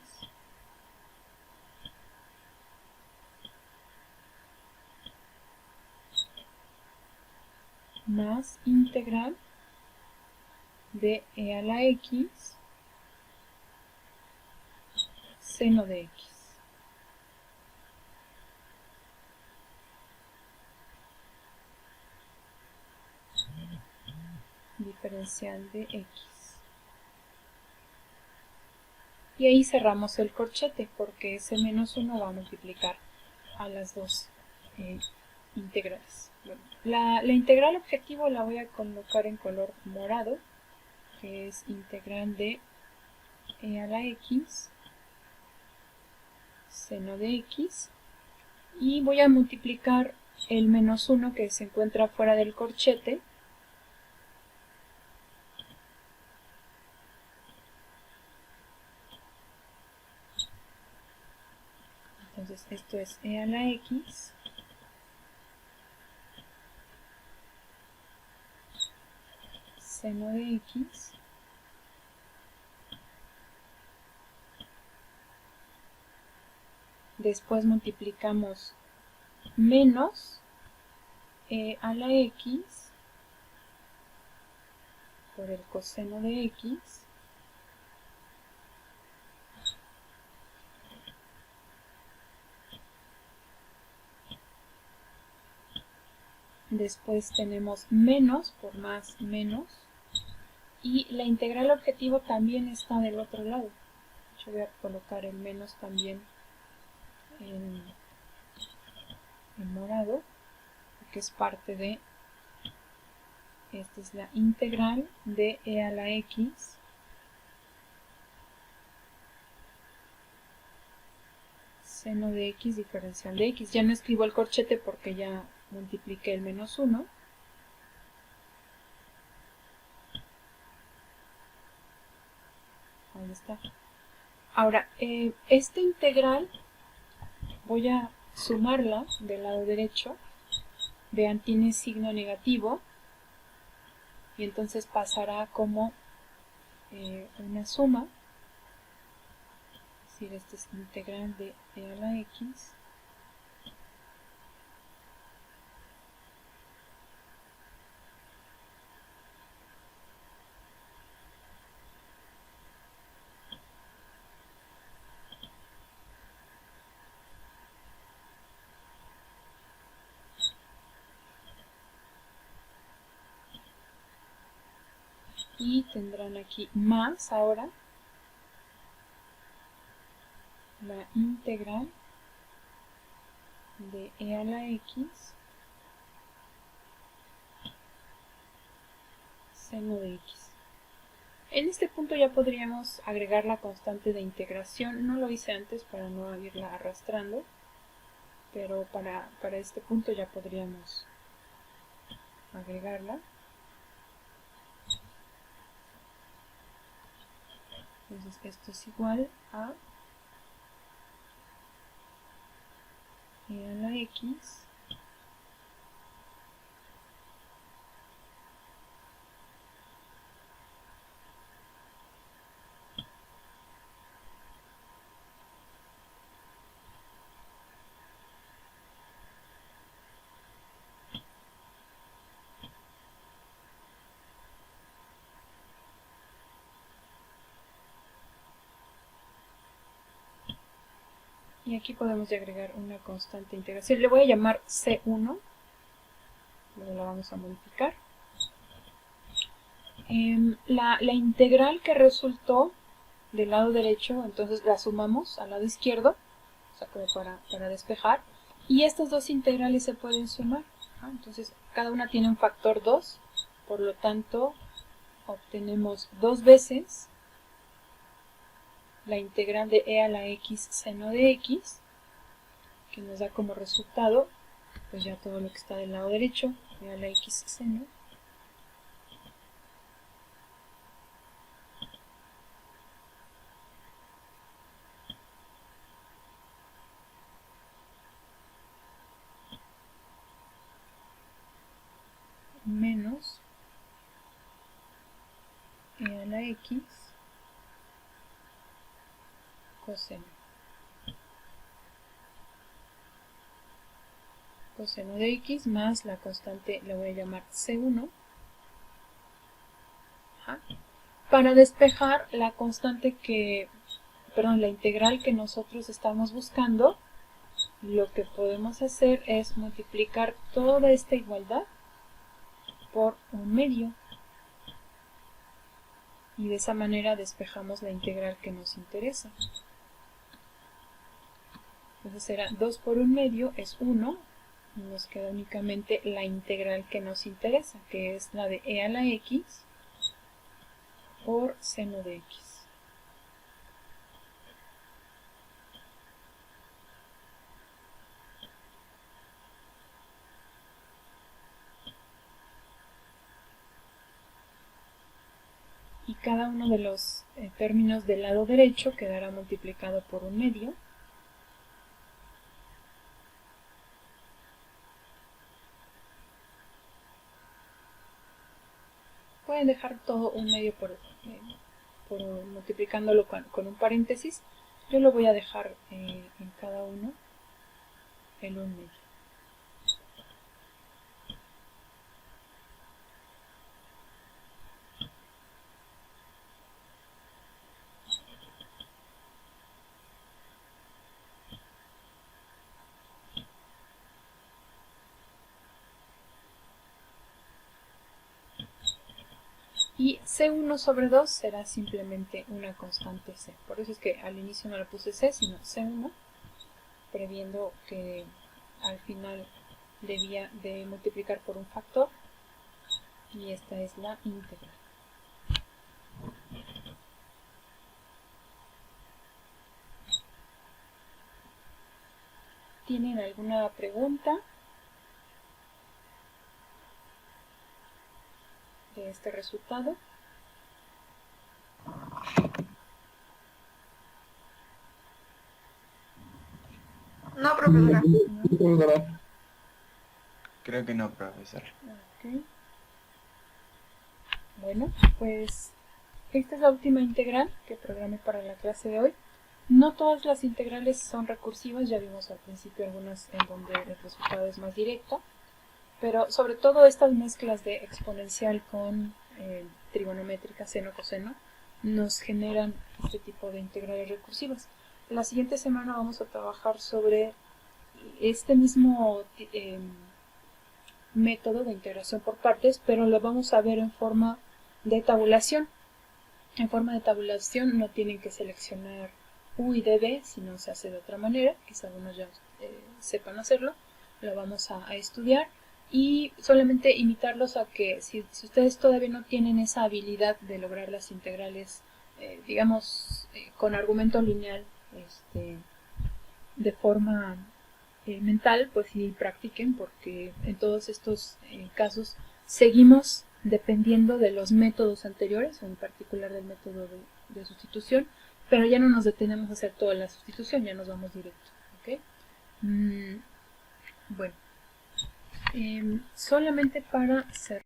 más integral de e a la x seno de x. Diferencial de x. Y ahí cerramos el corchete porque ese menos 1 va a multiplicar a las dos integrales. Bueno, la integral objetivo la voy a colocar en color morado, que es integral de e a la x seno de x, y voy a multiplicar el menos 1 que se encuentra fuera del corchete entonces esto es e a la x seno de x después multiplicamos menos e a la x por el coseno de x después tenemos menos por más menos, y la integral objetivo también está del otro lado. Yo voy a colocar el menos también en morado, porque es parte de, esta es la integral de e a la x seno de x diferencial de x. Ya no escribo el corchete porque ya multipliqué el menos 1. Ahí está. Ahora, esta integral voy a sumarla del lado derecho. Vean, tiene signo negativo y entonces pasará como una suma. Es decir, esta es integral de e a la x y tendrán aquí más ahora la integral de e a la x seno de x. En este punto ya podríamos agregar la constante de integración. No lo hice antes para no irla arrastrando, pero para este punto ya podríamos agregarla. Entonces esto es igual a e a la x y aquí podemos ya agregar una constante de integración. Le voy a llamar C1, luego la vamos a modificar. La integral que resultó del lado derecho, entonces la sumamos al lado izquierdo, o sea, como para despejar, y estas dos integrales se pueden sumar. Entonces cada una tiene un factor 2, por lo tanto obtenemos 2 veces la integral de e a la x seno de x, que nos da como resultado pues ya todo lo que está del lado derecho, e a la x seno menos e a la x coseno. Coseno de x más la constante, la voy a llamar C1. Para despejar la constante la integral que nosotros estamos buscando, lo que podemos hacer es multiplicar toda esta igualdad por 1/2. Y de esa manera despejamos la integral que nos interesa. Entonces será 2 por 1/2 es 1, y nos queda únicamente la integral que nos interesa, que es la de e a la x por seno de x. Y cada uno de los términos del lado derecho quedará multiplicado por 1/2. Pueden dejar todo 1/2 por multiplicándolo con un paréntesis. Yo lo voy a dejar en cada uno el 1/2. Y C1 sobre 2 será simplemente una constante C. Por eso es que al inicio no le puse C, sino C1, previendo que al final debía de multiplicar por un factor. Y esta es la integral. ¿Tienen alguna pregunta de este resultado? No, profesora. Creo que no, profesor. Ok. Bueno, pues esta es la última integral que programé para la clase de hoy. No todas las integrales son recursivas, ya vimos al principio algunas en donde el resultado es más directo, pero sobre todo estas mezclas de exponencial con trigonométrica, seno-coseno, nos generan este tipo de integrales recursivas. La siguiente semana vamos a trabajar sobre este mismo método de integración por partes, pero lo vamos a ver en forma de tabulación. En forma de tabulación no tienen que seleccionar U y DB, sino se hace de otra manera, quizá algunos ya sepan hacerlo, lo vamos a estudiar y solamente invitarlos a que si ustedes todavía no tienen esa habilidad de lograr las integrales, digamos, con argumento lineal, de forma mental, pues sí practiquen, porque en todos estos casos seguimos dependiendo de los métodos anteriores, en particular del método de sustitución, pero ya no nos detenemos a hacer toda la sustitución, ya nos vamos directo. ¿Okay? Bueno, solamente para cerrar.